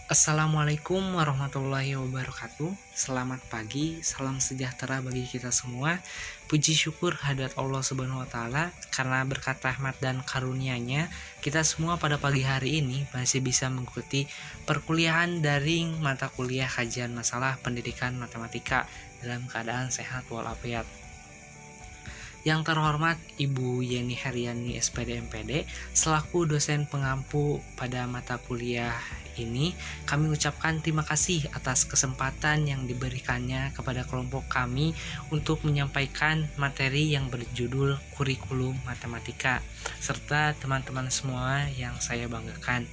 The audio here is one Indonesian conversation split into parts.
Assalamualaikum warahmatullahi wabarakatuh. Selamat pagi, salam sejahtera bagi kita semua. Puji syukur kehadirat Allah Subhanahu wa taala karena berkat rahmat dan karunia-Nya kita semua pada pagi hari ini masih bisa mengikuti perkuliahan daring mata kuliah kajian masalah pendidikan matematika dalam keadaan sehat walafiat. Yang terhormat Ibu Yeni Haryani SPD MPD selaku dosen pengampu pada mata kuliah ini, kami ucapkan terima kasih atas kesempatan yang diberikannya kepada kelompok kami untuk menyampaikan materi yang berjudul kurikulum matematika serta teman-teman semua yang saya banggakan.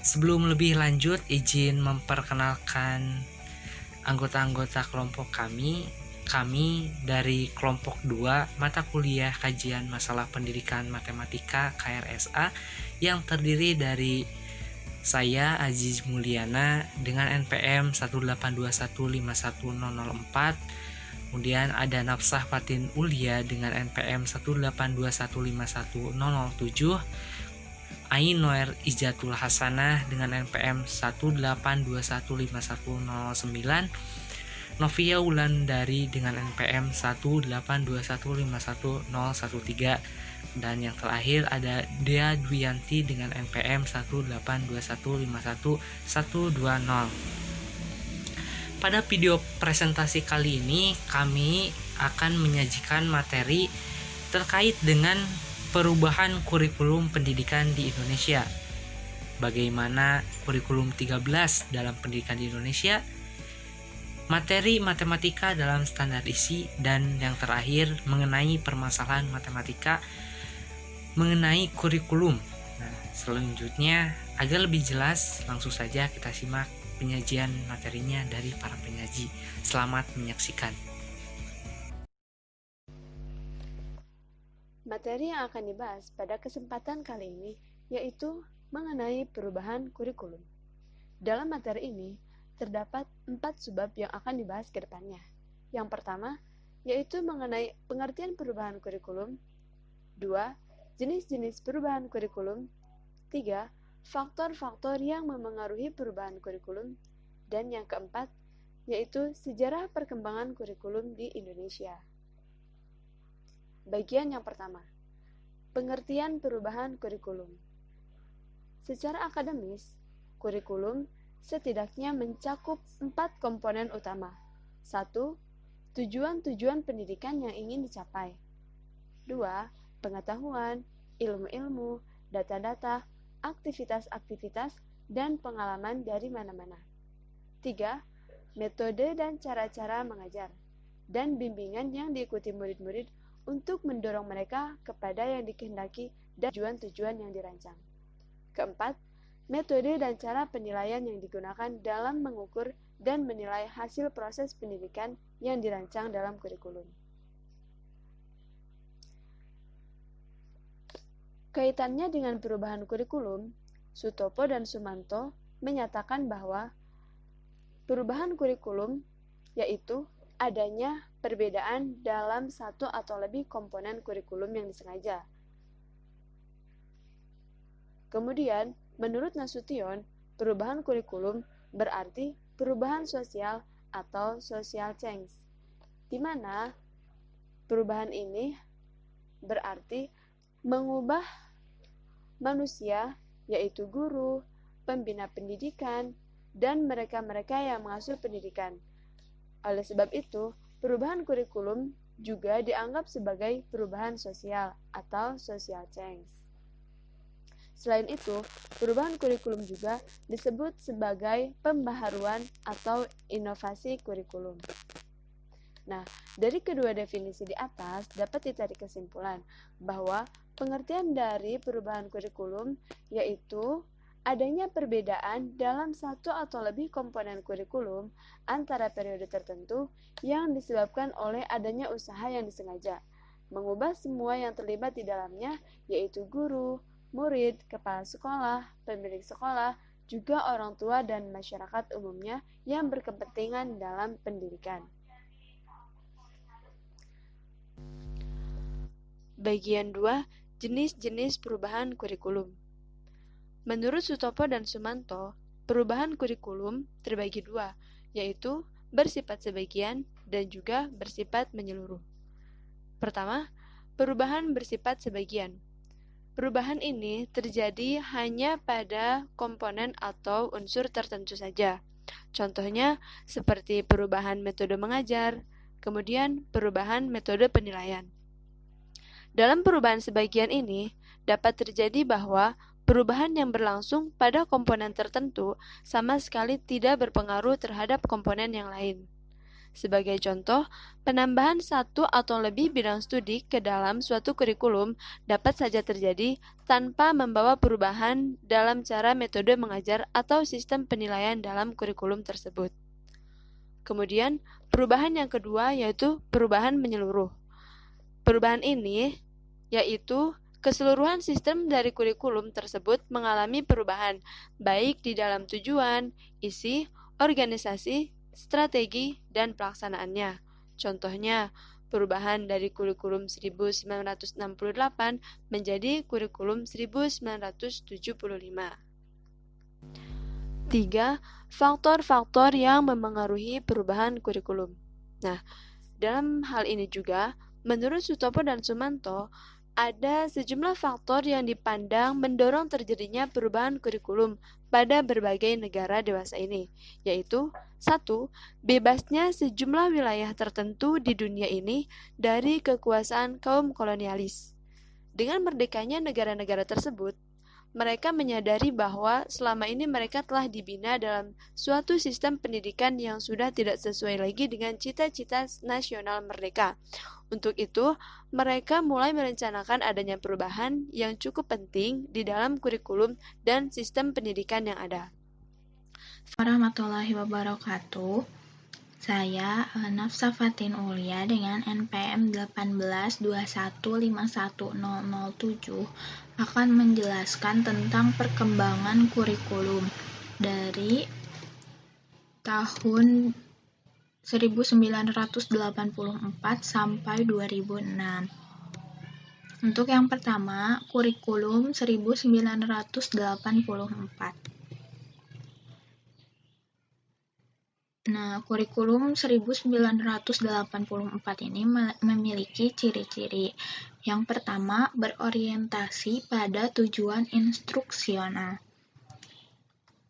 Sebelum lebih lanjut, izin memperkenalkan anggota-anggota kelompok kami. Kami dari kelompok 2 mata kuliah kajian masalah pendidikan matematika KRSA yang terdiri dari saya Aziz Mulyana dengan NPM 182151004. Kemudian ada Nafsah Fatin Ulia dengan NPM 182151007. Ain Noer Ijatul Hasanah dengan NPM 182151009. Novia Wulandari dengan NPM 182151013, dan yang terakhir ada Dea Dwiyanti dengan NPM 182151120. Pada video presentasi kali ini kami akan menyajikan materi terkait dengan perubahan kurikulum pendidikan di Indonesia. Bagaimana kurikulum 13 dalam pendidikan di Indonesia, materi matematika dalam standar isi, dan yang terakhir mengenai permasalahan matematika mengenai kurikulum. Nah, selanjutnya agar lebih jelas, langsung saja kita simak penyajian materinya dari para penyaji. Selamat menyaksikan. Materi yang akan dibahas pada kesempatan kali ini yaitu mengenai perubahan kurikulum. Dalam materi ini terdapat 4 subbab yang akan dibahas ke depannya. Yang pertama, yaitu mengenai pengertian perubahan kurikulum. 2. Jenis-jenis perubahan kurikulum. 3. Faktor-faktor yang memengaruhi perubahan kurikulum. Dan yang keempat, yaitu sejarah perkembangan kurikulum di Indonesia. Bagian yang pertama, pengertian perubahan kurikulum. Secara akademis, kurikulum setidaknya mencakup 4 komponen utama. 1. Tujuan-tujuan pendidikan yang ingin dicapai. 2. Pengetahuan, ilmu-ilmu, data-data, aktivitas-aktivitas, dan pengalaman dari mana-mana. 3. Metode dan cara-cara mengajar, dan bimbingan yang diikuti murid-murid untuk mendorong mereka kepada yang dikehendaki dan tujuan-tujuan yang dirancang. Keempat, metode dan cara penilaian yang digunakan dalam mengukur dan menilai hasil proses pendidikan yang dirancang dalam kurikulum. Kaitannya dengan perubahan kurikulum, Sutopo dan Sumanto menyatakan bahwa perubahan kurikulum yaitu adanya perbedaan dalam satu atau lebih komponen kurikulum yang disengaja. Kemudian, menurut Nasution, perubahan kurikulum berarti perubahan sosial atau social change, di mana perubahan ini berarti mengubah manusia, yaitu guru, pembina pendidikan, dan mereka-mereka yang mengasuh pendidikan. Oleh sebab itu, perubahan kurikulum juga dianggap sebagai perubahan sosial atau social change. Selain itu, perubahan kurikulum juga disebut sebagai pembaharuan atau inovasi kurikulum. Nah, dari kedua definisi di atas dapat ditarik kesimpulan bahwa pengertian dari perubahan kurikulum yaitu adanya perbedaan dalam satu atau lebih komponen kurikulum antara periode tertentu yang disebabkan oleh adanya usaha yang disengaja, mengubah semua yang terlibat di dalamnya, yaitu guru, murid, kepala sekolah, pemilik sekolah, juga orang tua dan masyarakat umumnya yang berkepentingan dalam pendidikan. Bagian 2, jenis-jenis perubahan kurikulum. Menurut Sutopo dan Sumanto, perubahan kurikulum terbagi dua, yaitu bersifat sebagian dan juga bersifat menyeluruh. Pertama, perubahan bersifat sebagian. Perubahan ini terjadi hanya pada komponen atau unsur tertentu saja. Contohnya seperti perubahan metode mengajar, kemudian perubahan metode penilaian. Dalam perubahan sebagian ini, dapat terjadi bahwa perubahan yang berlangsung pada komponen tertentu sama sekali tidak berpengaruh terhadap komponen yang lain. Sebagai contoh, penambahan satu atau lebih bidang studi ke dalam suatu kurikulum dapat saja terjadi tanpa membawa perubahan dalam cara metode mengajar atau sistem penilaian dalam kurikulum tersebut. Kemudian, perubahan yang kedua yaitu perubahan menyeluruh. Perubahan ini yaitu keseluruhan sistem dari kurikulum tersebut mengalami perubahan, baik di dalam tujuan, isi, organisasi, strategi, dan pelaksanaannya. Contohnya, perubahan dari kurikulum 1968 menjadi kurikulum 1975. 3. Faktor-faktor yang memengaruhi perubahan kurikulum. Nah, dalam hal ini juga, menurut Sutopo dan Sumanto, ada sejumlah faktor yang dipandang mendorong terjadinya perubahan kurikulum pada berbagai negara dewasa ini, yaitu 1. Bebasnya sejumlah wilayah tertentu di dunia ini dari kekuasaan kaum kolonialis. Dengan merdekanya negara-negara tersebut, mereka menyadari bahwa selama ini mereka telah dibina dalam suatu sistem pendidikan yang sudah tidak sesuai lagi dengan cita-cita nasional mereka. Untuk itu, mereka mulai merencanakan adanya perubahan yang cukup penting di dalam kurikulum dan sistem pendidikan yang ada. Warahmatullahi wabarakatuh. Saya Nafsa Fatin Ulia dengan NPM 1821510007 akan menjelaskan tentang perkembangan kurikulum dari tahun 1984 sampai 2006. Untuk yang pertama, kurikulum 1984. Nah, kurikulum 1984 ini memiliki ciri-ciri. Yang pertama, berorientasi pada tujuan instruksional.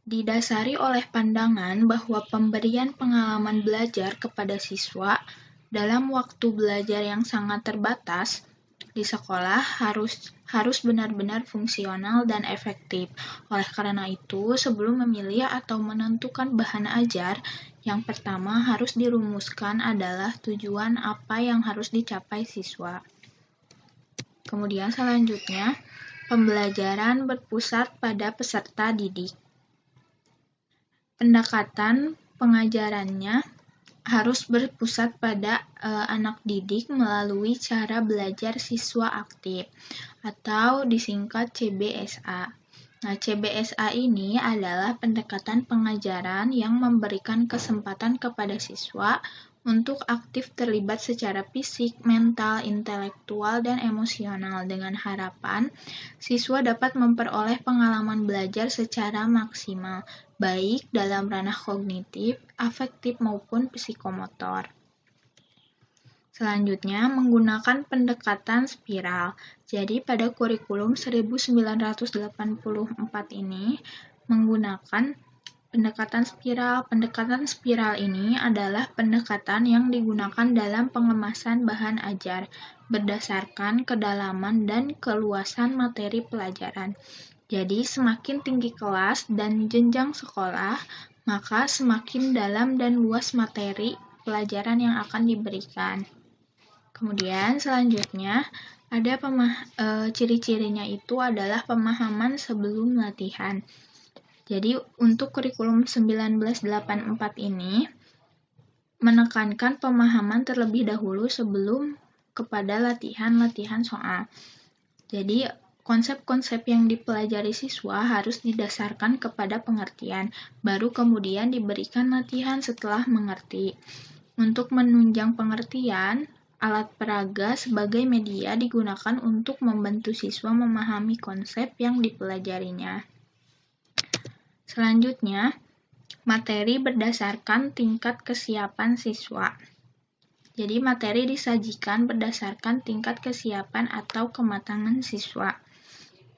Didasari oleh pandangan bahwa pemberian pengalaman belajar kepada siswa dalam waktu belajar yang sangat terbatas di sekolah harus benar-benar fungsional dan efektif. Oleh karena itu, sebelum memilih atau menentukan bahan ajar, yang pertama harus dirumuskan adalah tujuan apa yang harus dicapai siswa. Kemudian selanjutnya, pembelajaran berpusat pada peserta didik. Pendekatan pengajarannya harus berpusat pada anak didik melalui cara belajar siswa aktif atau disingkat CBSA. Nah, CBSA ini adalah pendekatan pengajaran yang memberikan kesempatan kepada siswa untuk aktif terlibat secara fisik, mental, intelektual, dan emosional dengan harapan siswa dapat memperoleh pengalaman belajar secara maksimal, baik dalam ranah kognitif, afektif, maupun psikomotor. Selanjutnya, menggunakan pendekatan spiral. Jadi, pada kurikulum 1984 ini menggunakan pendekatan spiral. Pendekatan spiral ini adalah pendekatan yang digunakan dalam pengemasan bahan ajar berdasarkan kedalaman dan keluasan materi pelajaran. Jadi, semakin tinggi kelas dan jenjang sekolah, maka semakin dalam dan luas materi pelajaran yang akan diberikan. Kemudian selanjutnya ada ciri-cirinya itu adalah pemahaman sebelum latihan. Jadi untuk kurikulum 1984 ini menekankan pemahaman terlebih dahulu sebelum kepada latihan-latihan soal. Jadi konsep-konsep yang dipelajari siswa harus didasarkan kepada pengertian, baru kemudian diberikan latihan setelah mengerti. Untuk menunjang pengertian, alat peraga sebagai media digunakan untuk membantu siswa memahami konsep yang dipelajarinya. Selanjutnya, materi berdasarkan tingkat kesiapan siswa. Jadi, materi disajikan berdasarkan tingkat kesiapan atau kematangan siswa.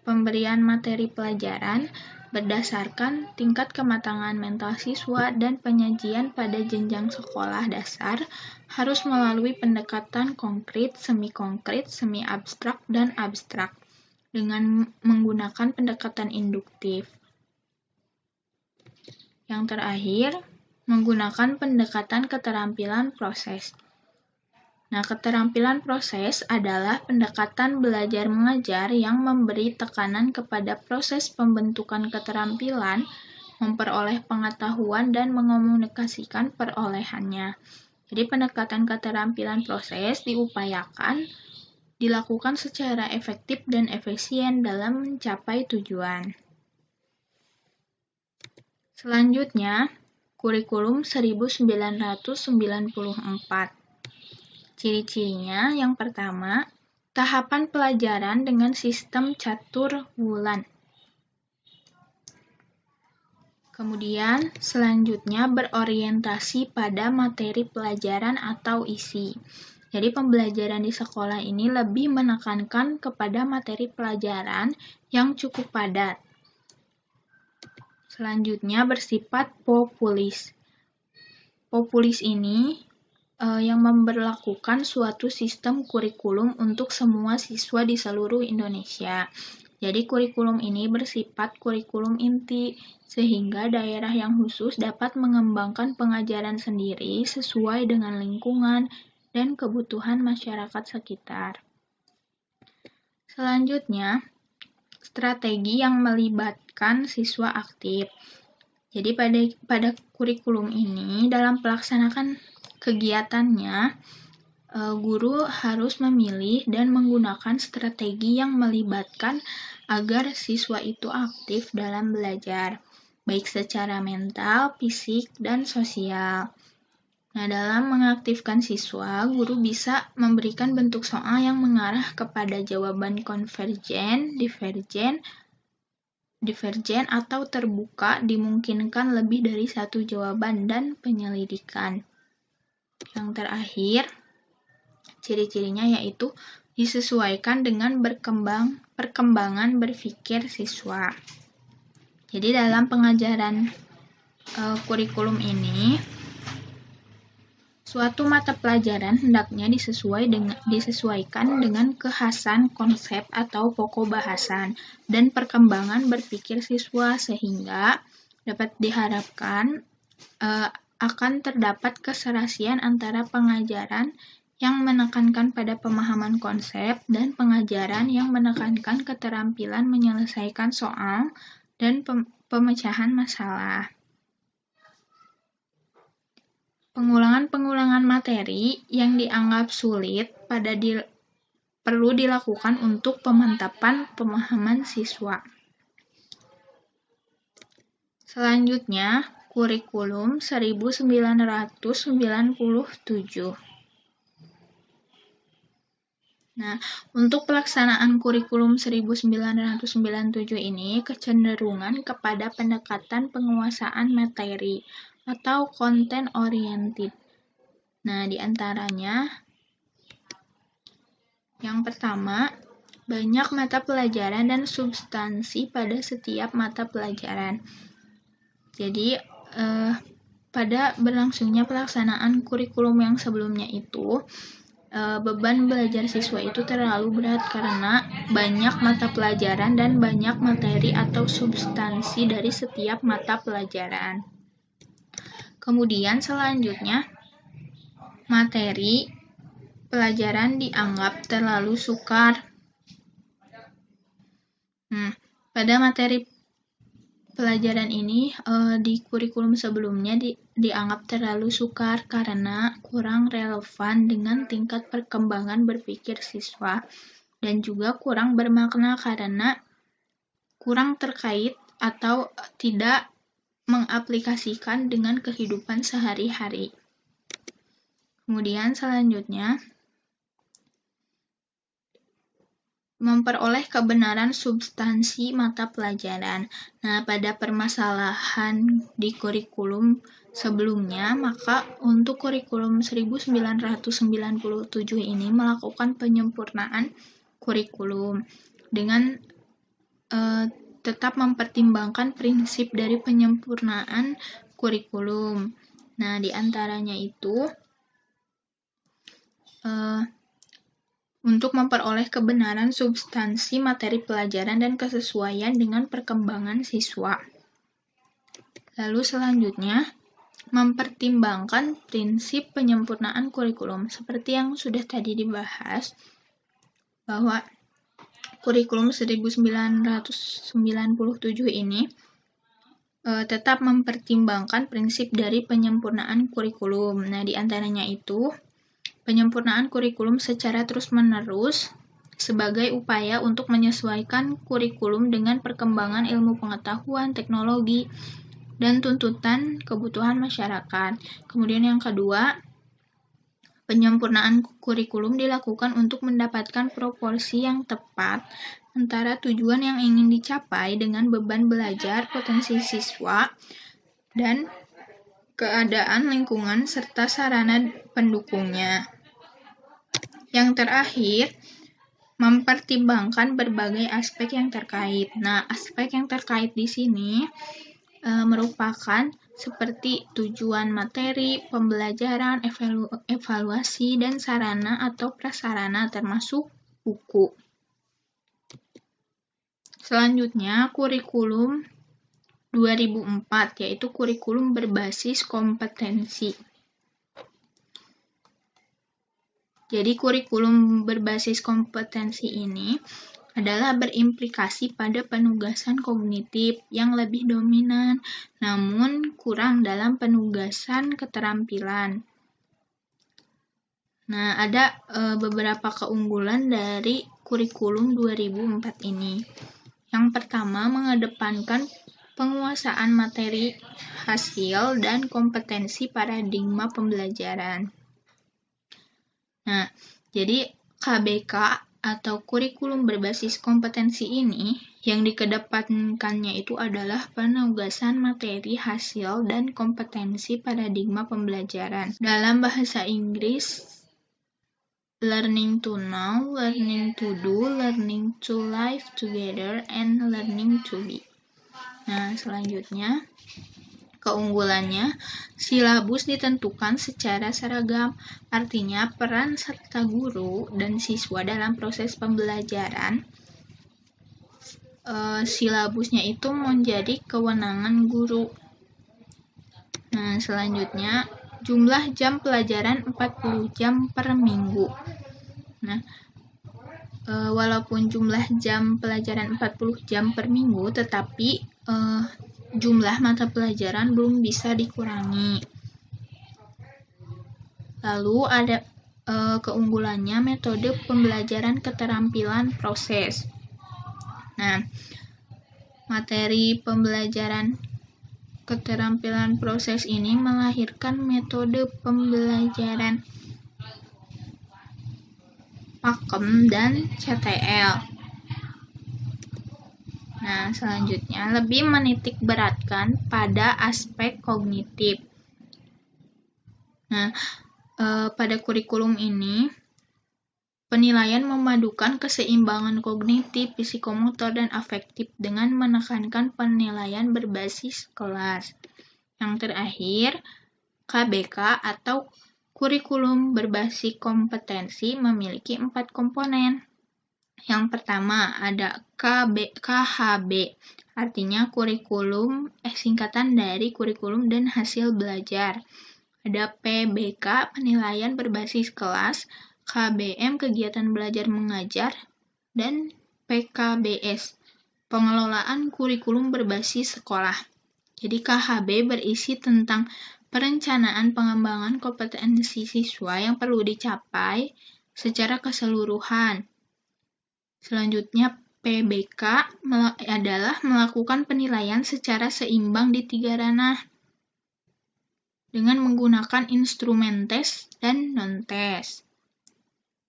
Pemberian materi pelajaran berdasarkan tingkat kematangan mental siswa dan penyajian pada jenjang sekolah dasar harus melalui pendekatan konkret, semi-konkret, semi-abstrak, dan abstrak dengan menggunakan pendekatan induktif. Yang terakhir, menggunakan pendekatan keterampilan proses. Nah, keterampilan proses adalah pendekatan belajar mengajar yang memberi tekanan kepada proses pembentukan keterampilan, memperoleh pengetahuan, dan mengomunikasikan perolehannya. Jadi, pendekatan keterampilan proses dilakukan secara efektif dan efisien dalam mencapai tujuan. Selanjutnya, kurikulum 1994. Ciri-cirinya yang pertama, tahapan pelajaran dengan sistem catur bulan. Kemudian, selanjutnya berorientasi pada materi pelajaran atau isi. Jadi, pembelajaran di sekolah ini lebih menekankan kepada materi pelajaran yang cukup padat. Selanjutnya, bersifat populis. Populis ini yang memberlakukan suatu sistem kurikulum untuk semua siswa di seluruh Indonesia. Jadi, kurikulum ini bersifat kurikulum inti, sehingga daerah yang khusus dapat mengembangkan pengajaran sendiri sesuai dengan lingkungan dan kebutuhan masyarakat sekitar. Selanjutnya, strategi yang melibatkan siswa aktif. Jadi pada kurikulum ini, dalam pelaksanaan kegiatannya, guru harus memilih dan menggunakan strategi yang melibatkan agar siswa itu aktif dalam belajar, baik secara mental, fisik, dan sosial. Nah, dalam mengaktifkan siswa, guru bisa memberikan bentuk soal yang mengarah kepada jawaban konvergen, divergen, atau terbuka, dimungkinkan lebih dari satu jawaban, dan penyelidikan. Yang terakhir, ciri-cirinya yaitu disesuaikan dengan perkembangan berpikir siswa. Jadi dalam pengajaran kurikulum ini, suatu mata pelajaran hendaknya disesuaikan dengan kekhasan konsep atau pokok bahasan dan perkembangan berpikir siswa, sehingga dapat diharapkan akan terdapat keserasian antara pengajaran yang menekankan pada pemahaman konsep dan pengajaran yang menekankan keterampilan menyelesaikan soal dan pemecahan masalah. Pengulangan materi yang dianggap sulit perlu dilakukan untuk pemantapan pemahaman siswa. Selanjutnya, kurikulum 1997. Nah, untuk pelaksanaan kurikulum 1997 ini kecenderungan kepada pendekatan penguasaan materi atau content oriented. Nah, di antaranya yang pertama, banyak mata pelajaran dan substansi pada setiap mata pelajaran. Jadi, pada berlangsungnya pelaksanaan kurikulum yang sebelumnya itu, beban belajar siswa itu terlalu berat karena banyak mata pelajaran dan banyak materi atau substansi dari setiap mata pelajaran. Kemudian selanjutnya, materi pelajaran dianggap terlalu sukar. Pada materi pelajaran ini di kurikulum sebelumnya dianggap terlalu sukar karena kurang relevan dengan tingkat perkembangan berpikir siswa dan juga kurang bermakna karena kurang terkait atau tidak mengaplikasikan dengan kehidupan sehari-hari. Kemudian selanjutnya, memperoleh kebenaran substansi mata pelajaran. Nah, pada permasalahan di kurikulum sebelumnya, maka untuk kurikulum 1997 ini melakukan penyempurnaan kurikulum dengan tetap mempertimbangkan prinsip dari penyempurnaan kurikulum. Nah, di antaranya itu untuk memperoleh kebenaran substansi materi pelajaran dan kesesuaian dengan perkembangan siswa. Lalu selanjutnya, mempertimbangkan prinsip penyempurnaan kurikulum. Seperti yang sudah tadi dibahas, bahwa kurikulum 1997 ini tetap mempertimbangkan prinsip dari penyempurnaan kurikulum. Nah, di antaranya itu, penyempurnaan kurikulum secara terus-menerus sebagai upaya untuk menyesuaikan kurikulum dengan perkembangan ilmu pengetahuan, teknologi, dan tuntutan kebutuhan masyarakat. Kemudian yang kedua, penyempurnaan kurikulum dilakukan untuk mendapatkan proporsi yang tepat antara tujuan yang ingin dicapai dengan beban belajar, potensi siswa, dan keadaan lingkungan serta sarana pendukungnya. Yang terakhir, mempertimbangkan berbagai aspek yang terkait. Nah, aspek yang terkait di sini merupakan seperti tujuan materi, pembelajaran, evaluasi, dan sarana atau prasarana termasuk buku. Selanjutnya, kurikulum 2004, yaitu kurikulum berbasis kompetensi. Jadi, kurikulum berbasis kompetensi ini adalah berimplikasi pada penugasan kognitif yang lebih dominan, namun kurang dalam penugasan keterampilan. Nah, ada beberapa keunggulan dari kurikulum 2004 ini. Yang pertama, mengedepankan penguasaan materi, hasil, dan kompetensi paradigma pembelajaran. Nah, jadi KBK atau kurikulum berbasis kompetensi ini yang dikedepankannya itu adalah penugasan materi, hasil, dan kompetensi paradigma pembelajaran. Dalam bahasa Inggris, learning to know, learning to do, learning to live together, and learning to be. Nah, selanjutnya, keunggulannya, silabus ditentukan secara seragam, artinya peran serta guru dan siswa dalam proses pembelajaran. Silabusnya itu menjadi kewenangan guru. Nah, selanjutnya, jumlah jam pelajaran 40 jam per minggu. Nah, walaupun jumlah jam pelajaran 40 jam per minggu, tetapi jumlah mata pelajaran belum bisa dikurangi. Lalu ada keunggulannya metode pembelajaran keterampilan proses. Nah, materi pembelajaran keterampilan proses ini melahirkan metode pembelajaran Pakem dan CTL. Nah, selanjutnya lebih menitik beratkan pada aspek kognitif. Nah, pada kurikulum ini penilaian memadukan keseimbangan kognitif, psikomotor, dan afektif dengan menekankan penilaian berbasis kelas. Yang terakhir, KBK atau kurikulum berbasis kompetensi memiliki 4 komponen. Yang pertama ada KHB, artinya kurikulum, singkatan dari kurikulum dan hasil belajar. Ada PBK, penilaian berbasis kelas, KBM, kegiatan belajar mengajar, dan PKBS, pengelolaan kurikulum berbasis sekolah. Jadi KHB berisi tentang perencanaan pengembangan kompetensi siswa yang perlu dicapai secara keseluruhan. Selanjutnya, PBK adalah melakukan penilaian secara seimbang di 3 ranah dengan menggunakan instrumen tes dan non-tes.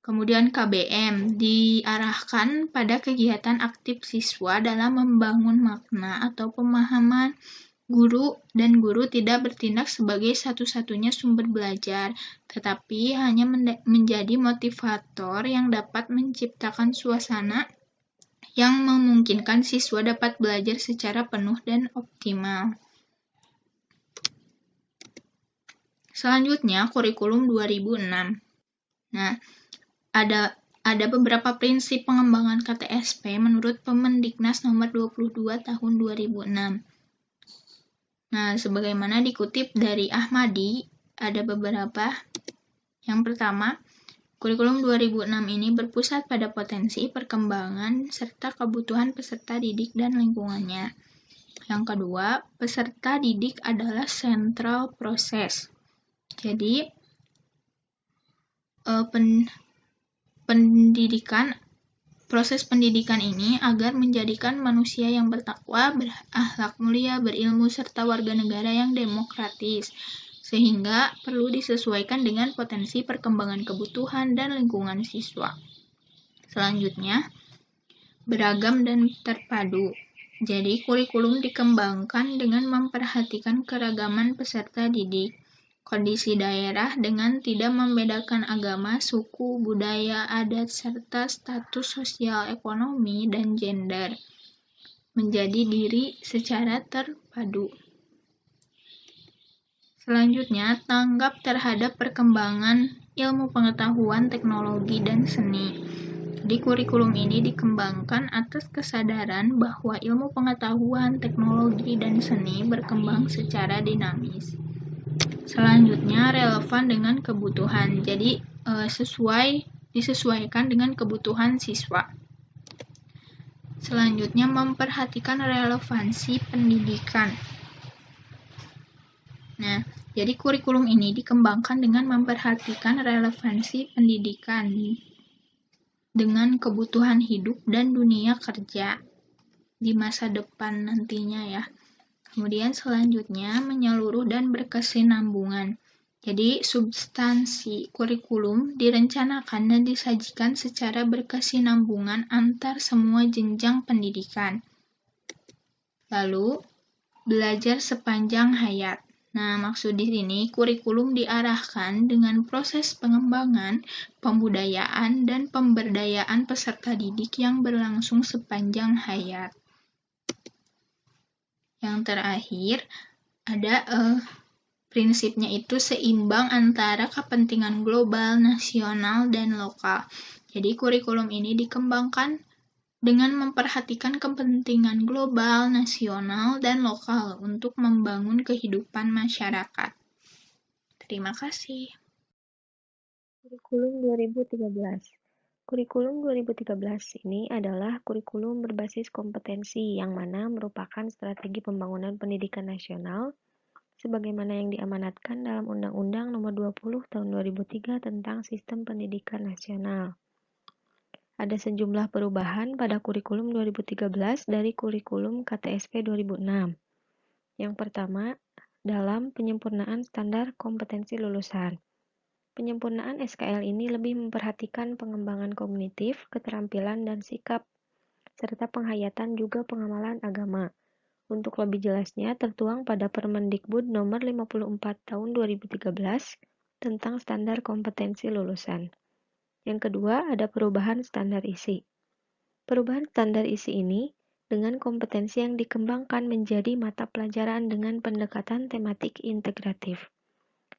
Kemudian KBM diarahkan pada kegiatan aktif siswa dalam membangun makna atau pemahaman guru, dan guru tidak bertindak sebagai satu-satunya sumber belajar, tetapi hanya menjadi motivator yang dapat menciptakan suasana yang memungkinkan siswa dapat belajar secara penuh dan optimal. Selanjutnya, kurikulum 2006. Nah, ada beberapa prinsip pengembangan KTSP menurut Permendiknas nomor 22 tahun 2006. Nah, sebagaimana dikutip dari Ahmadi, ada beberapa. Yang pertama, kurikulum 2006 ini berpusat pada potensi, perkembangan, serta kebutuhan peserta didik dan lingkungannya. Yang kedua, peserta didik adalah sentral proses. Jadi, proses pendidikan ini agar menjadikan manusia yang bertakwa, berakhlak mulia, berilmu, serta warga negara yang demokratis, sehingga perlu disesuaikan dengan potensi perkembangan kebutuhan dan lingkungan siswa. Selanjutnya, beragam dan terpadu. Jadi, kurikulum dikembangkan dengan memperhatikan keragaman peserta didik, kondisi daerah dengan tidak membedakan agama, suku, budaya, adat, serta status sosial ekonomi dan gender, menjadi diri secara terpadu. Selanjutnya, tanggap terhadap perkembangan ilmu pengetahuan, teknologi, dan seni. Di kurikulum ini dikembangkan atas kesadaran bahwa ilmu pengetahuan, teknologi, dan seni berkembang secara dinamis. Selanjutnya, relevan dengan kebutuhan. Jadi, disesuaikan dengan kebutuhan siswa. Selanjutnya, memperhatikan relevansi pendidikan. Nah, jadi kurikulum ini dikembangkan dengan memperhatikan relevansi pendidikan dengan kebutuhan hidup dan dunia kerja di masa depan nantinya ya. Kemudian selanjutnya menyeluruh dan berkesinambungan. Jadi substansi kurikulum direncanakan dan disajikan secara berkesinambungan antar semua jenjang pendidikan. Lalu, belajar sepanjang hayat. Nah, maksud di sini kurikulum diarahkan dengan proses pengembangan, pembudayaan, dan pemberdayaan peserta didik yang berlangsung sepanjang hayat. Yang terakhir, ada prinsipnya itu seimbang antara kepentingan global, nasional, dan lokal. Jadi kurikulum ini dikembangkan dengan memperhatikan kepentingan global, nasional, dan lokal untuk membangun kehidupan masyarakat. Terima kasih. Kurikulum 2013. Kurikulum 2013 ini adalah kurikulum berbasis kompetensi yang mana merupakan strategi pembangunan pendidikan nasional sebagaimana yang diamanatkan dalam Undang-Undang Nomor 20 Tahun 2003 tentang Sistem Pendidikan Nasional. Ada sejumlah perubahan pada kurikulum 2013 dari kurikulum KTSP 2006. Yang pertama, dalam penyempurnaan standar kompetensi lulusan. Penyempurnaan SKL ini lebih memperhatikan pengembangan kognitif, keterampilan, dan sikap, serta penghayatan juga pengamalan agama. Untuk lebih jelasnya tertuang pada Permendikbud nomor 54 tahun 2013 tentang standar kompetensi lulusan. Yang kedua, ada perubahan standar isi. Perubahan standar isi ini dengan kompetensi yang dikembangkan menjadi mata pelajaran dengan pendekatan tematik integratif.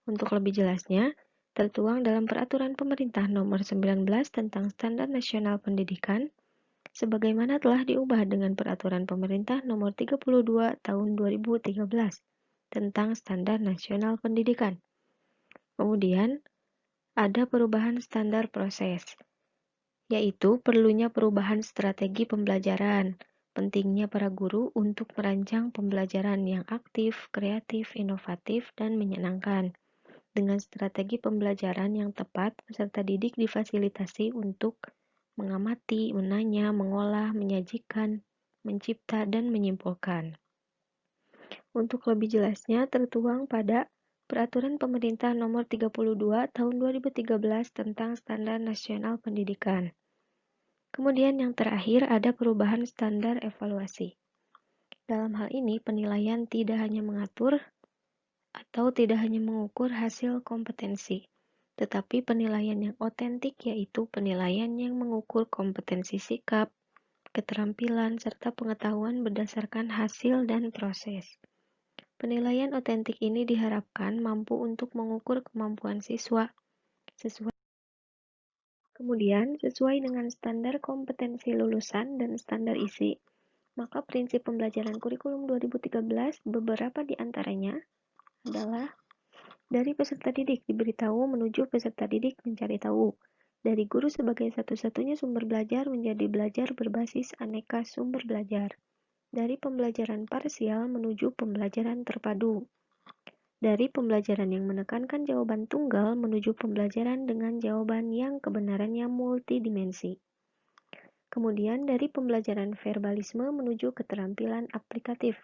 Untuk lebih jelasnya, tertuang dalam Peraturan Pemerintah Nomor 19 tentang Standar Nasional Pendidikan, sebagaimana telah diubah dengan Peraturan Pemerintah Nomor 32 Tahun 2013 tentang Standar Nasional Pendidikan. Kemudian, ada perubahan standar proses, yaitu perlunya perubahan strategi pembelajaran, pentingnya para guru untuk merancang pembelajaran yang aktif, kreatif, inovatif, dan menyenangkan. Dengan strategi pembelajaran yang tepat, peserta didik difasilitasi untuk mengamati, menanya, mengolah, menyajikan, mencipta, dan menyimpulkan. Untuk lebih jelasnya tertuang pada Peraturan Pemerintah Nomor 32 Tahun 2013 tentang Standar Nasional Pendidikan. Kemudian yang terakhir ada perubahan standar evaluasi. Dalam hal ini, penilaian tidak hanya mengatur atau tidak hanya mengukur hasil kompetensi, tetapi penilaian yang otentik yaitu penilaian yang mengukur kompetensi sikap, keterampilan, serta pengetahuan berdasarkan hasil dan proses. Penilaian otentik ini diharapkan mampu untuk mengukur kemampuan siswa Kemudian, sesuai dengan standar kompetensi lulusan dan standar isi, maka prinsip pembelajaran kurikulum 2013 beberapa di antaranya adalah dari peserta didik diberitahu menuju peserta didik mencari tahu. Dari guru sebagai satu-satunya sumber belajar menjadi belajar berbasis aneka sumber belajar. Dari pembelajaran parsial menuju pembelajaran terpadu. Dari pembelajaran yang menekankan jawaban tunggal menuju pembelajaran dengan jawaban yang kebenarannya multidimensi. Kemudian dari pembelajaran verbalisme menuju keterampilan aplikatif.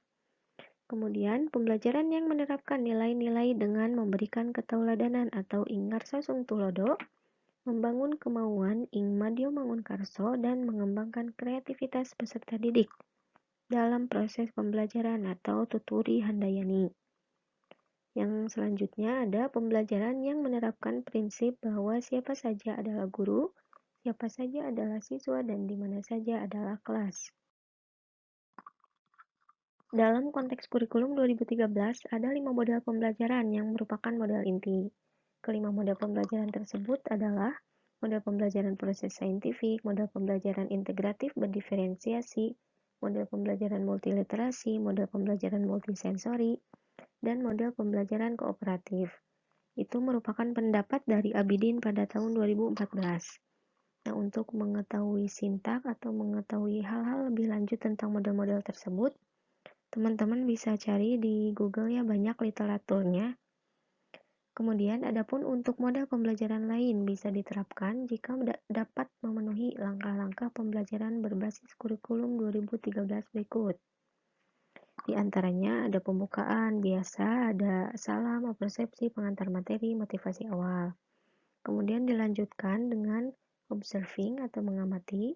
Kemudian pembelajaran yang menerapkan nilai-nilai dengan memberikan ketauladanan atau ingarsa sung tulodo, membangun kemauan ing madyo mangun karso dan mengembangkan kreativitas peserta didik dalam proses pembelajaran atau tuturi handayani. Yang selanjutnya ada pembelajaran yang menerapkan prinsip bahwa siapa saja adalah guru, siapa saja adalah siswa, dan di mana saja adalah kelas. Dalam konteks kurikulum 2013, ada 5 model pembelajaran yang merupakan model inti. Kelima model pembelajaran tersebut adalah model pembelajaran proses saintifik, model pembelajaran integratif berdiferensiasi, model pembelajaran multiliterasi, model pembelajaran multisensori, dan model pembelajaran kooperatif. Itu merupakan pendapat dari Abidin pada tahun 2014. Nah, untuk mengetahui sintak atau mengetahui hal-hal lebih lanjut tentang model-model tersebut, teman-teman bisa cari di Google ya, banyak literaturnya. Kemudian, adapun untuk model pembelajaran lain bisa diterapkan jika dapat memenuhi langkah-langkah pembelajaran berbasis kurikulum 2013 berikut. Di antaranya ada pembukaan, biasa, ada salam, persepsi, pengantar materi, motivasi awal. Kemudian dilanjutkan dengan observing atau mengamati.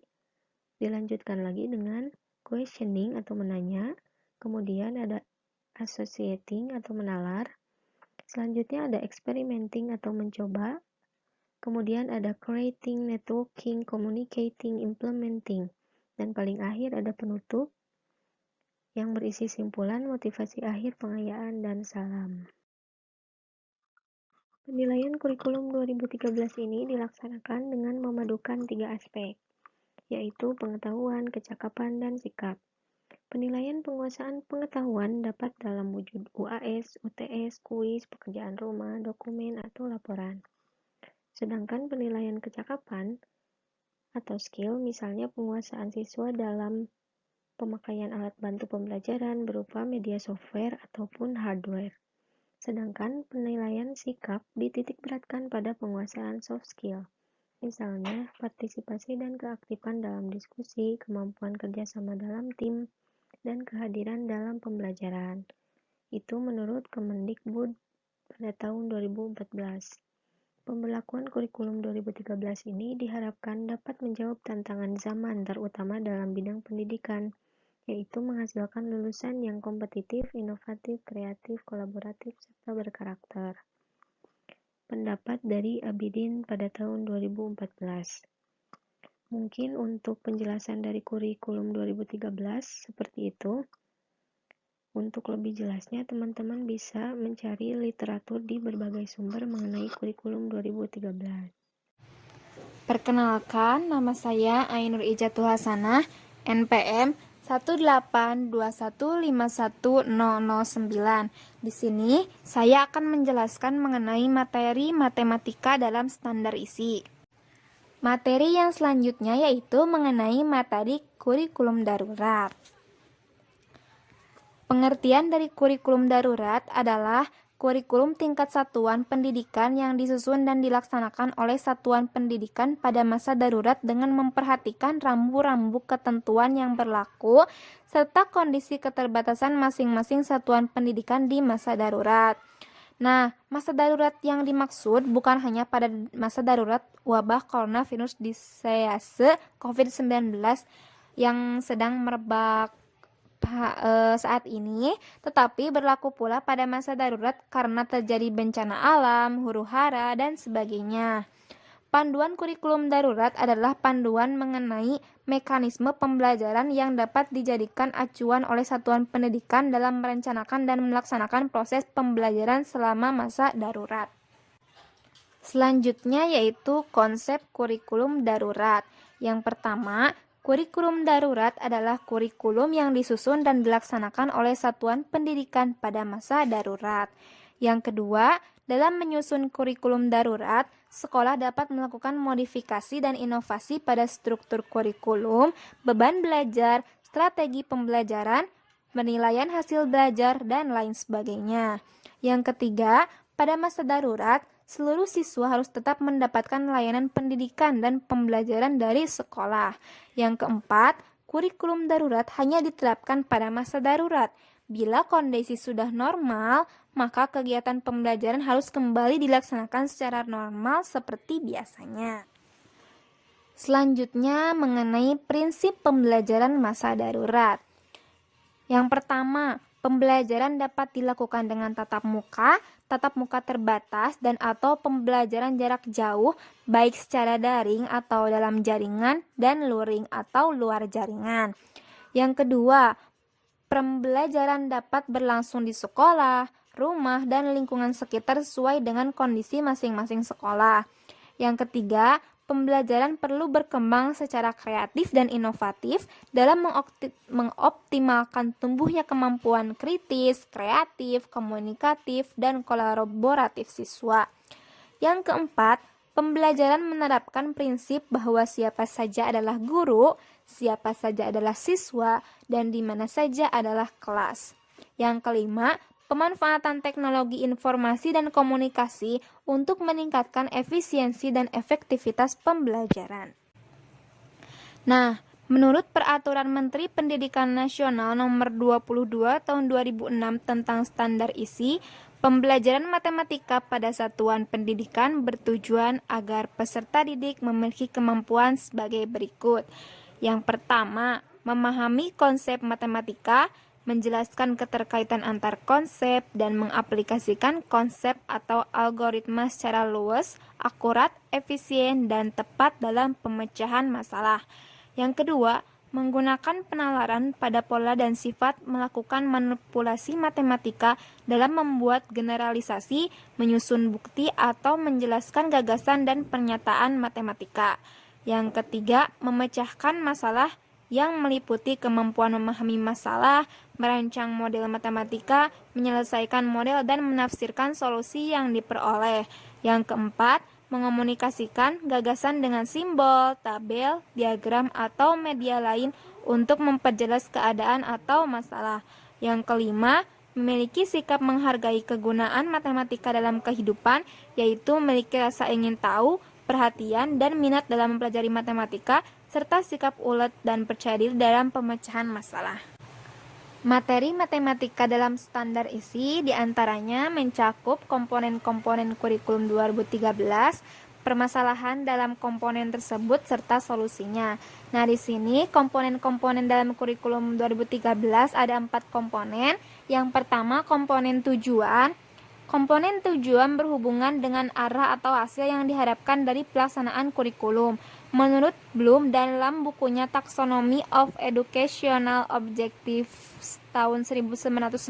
Dilanjutkan lagi dengan questioning atau menanya. Kemudian ada associating atau menalar. Selanjutnya ada experimenting atau mencoba. Kemudian ada creating, networking, communicating, implementing. Dan paling akhir ada penutup yang berisi simpulan, motivasi akhir, pengayaan, dan salam. Penilaian kurikulum 2013 ini dilaksanakan dengan memadukan 3 aspek, yaitu pengetahuan, kecakapan, dan sikap. Penilaian penguasaan pengetahuan dapat dalam wujud UAS, UTS, kuis, pekerjaan rumah, dokumen, atau laporan. Sedangkan penilaian kecakapan atau skill, misalnya penguasaan siswa dalam pemakaian alat bantu pembelajaran berupa media software ataupun hardware. Sedangkan penilaian sikap dititik beratkan pada penguasaan soft skill, misalnya partisipasi dan keaktifan dalam diskusi, kemampuan kerjasama dalam tim, dan kehadiran dalam pembelajaran. Itu menurut Kemendikbud pada tahun 2014. Pemberlakuan kurikulum 2013 ini diharapkan dapat menjawab tantangan zaman terutama dalam bidang pendidikan, yaitu menghasilkan lulusan yang kompetitif, inovatif, kreatif, kolaboratif, serta berkarakter. Pendapat dari Abidin pada tahun 2014. Mungkin untuk penjelasan dari kurikulum 2013 seperti itu. Untuk lebih jelasnya, teman-teman bisa mencari literatur di berbagai sumber mengenai kurikulum 2013. Perkenalkan, nama saya Ainur Ijatul Hasanah, NPM 182151009. Di sini saya akan menjelaskan mengenai materi matematika dalam standar isi. Materi yang selanjutnya yaitu mengenai materi kurikulum darurat. Pengertian dari kurikulum darurat adalah kurikulum tingkat satuan pendidikan yang disusun dan dilaksanakan oleh satuan pendidikan pada masa darurat dengan memperhatikan rambu-rambu ketentuan yang berlaku serta kondisi keterbatasan masing-masing satuan pendidikan di masa darurat. Nah, masa darurat yang dimaksud bukan hanya pada masa darurat wabah coronavirus disease COVID-19 yang sedang merebak saat ini, tetapi berlaku pula pada masa darurat karena terjadi bencana alam, huru-hara, dan sebagainya. Panduan kurikulum darurat adalah panduan mengenai mekanisme pembelajaran yang dapat dijadikan acuan oleh satuan pendidikan dalam merencanakan dan melaksanakan proses pembelajaran selama masa darurat. Selanjutnya yaitu konsep kurikulum darurat. Yang pertama, kurikulum darurat adalah kurikulum yang disusun dan dilaksanakan oleh satuan pendidikan pada masa darurat. Yang kedua, dalam menyusun kurikulum darurat, sekolah dapat melakukan modifikasi dan inovasi pada struktur kurikulum, beban belajar, strategi pembelajaran, penilaian hasil belajar, dan lain sebagainya. Yang ketiga, pada masa darurat, seluruh siswa harus tetap mendapatkan layanan pendidikan dan pembelajaran dari sekolah. Yang keempat, kurikulum darurat hanya diterapkan pada masa darurat. Bila kondisi sudah normal, maka kegiatan pembelajaran harus kembali dilaksanakan secara normal seperti biasanya. Selanjutnya mengenai prinsip pembelajaran masa darurat. Yang pertama, pembelajaran dapat dilakukan dengan tatap muka terbatas, dan atau pembelajaran jarak jauh, baik secara daring atau dalam jaringan, dan luring atau luar jaringan. Yang kedua, pembelajaran dapat berlangsung di sekolah, rumah, dan lingkungan sekitar sesuai dengan kondisi masing-masing sekolah. Yang ketiga, pembelajaran perlu berkembang secara kreatif dan inovatif dalam mengoptimalkan tumbuhnya kemampuan kritis, kreatif, komunikatif, dan kolaboratif siswa. Yang keempat, pembelajaran menerapkan prinsip bahwa siapa saja adalah guru, siapa saja adalah siswa, dan di mana saja adalah kelas. Yang kelima, pemanfaatan teknologi informasi dan komunikasi untuk meningkatkan efisiensi dan efektivitas pembelajaran. Nah, menurut Peraturan Menteri Pendidikan Nasional Nomor 22 Tahun 2006 tentang standar isi, pembelajaran matematika pada satuan pendidikan bertujuan agar peserta didik memiliki kemampuan sebagai berikut. Yang pertama, memahami konsep matematika, menjelaskan keterkaitan antar konsep, dan mengaplikasikan konsep atau algoritma secara luas, akurat, efisien, dan tepat dalam pemecahan masalah. Yang kedua, menggunakan penalaran pada pola dan sifat, melakukan manipulasi matematika dalam membuat generalisasi, menyusun bukti, atau menjelaskan gagasan dan pernyataan matematika. Yang ketiga, memecahkan masalah yang meliputi kemampuan memahami masalah, merancang model matematika, menyelesaikan model, dan menafsirkan solusi yang diperoleh. Yang keempat, mengomunikasikan gagasan dengan simbol, tabel, diagram, atau media lain untuk memperjelas keadaan atau masalah. Yang kelima, memiliki sikap menghargai kegunaan matematika dalam kehidupan, yaitu memiliki rasa ingin tahu, perhatian, dan minat dalam mempelajari matematika, serta sikap ulet dan percaya diri dalam pemecahan masalah. Materi matematika dalam standar isi diantaranya mencakup komponen-komponen kurikulum 2013, permasalahan dalam komponen tersebut, serta solusinya. Nah, di sini komponen-komponen dalam kurikulum 2013 ada 4 komponen. Yang pertama, komponen tujuan. Komponen tujuan berhubungan dengan arah atau hasil yang diharapkan dari pelaksanaan kurikulum. Menurut Bloom dalam bukunya Taxonomy of Educational Objectives tahun 1995,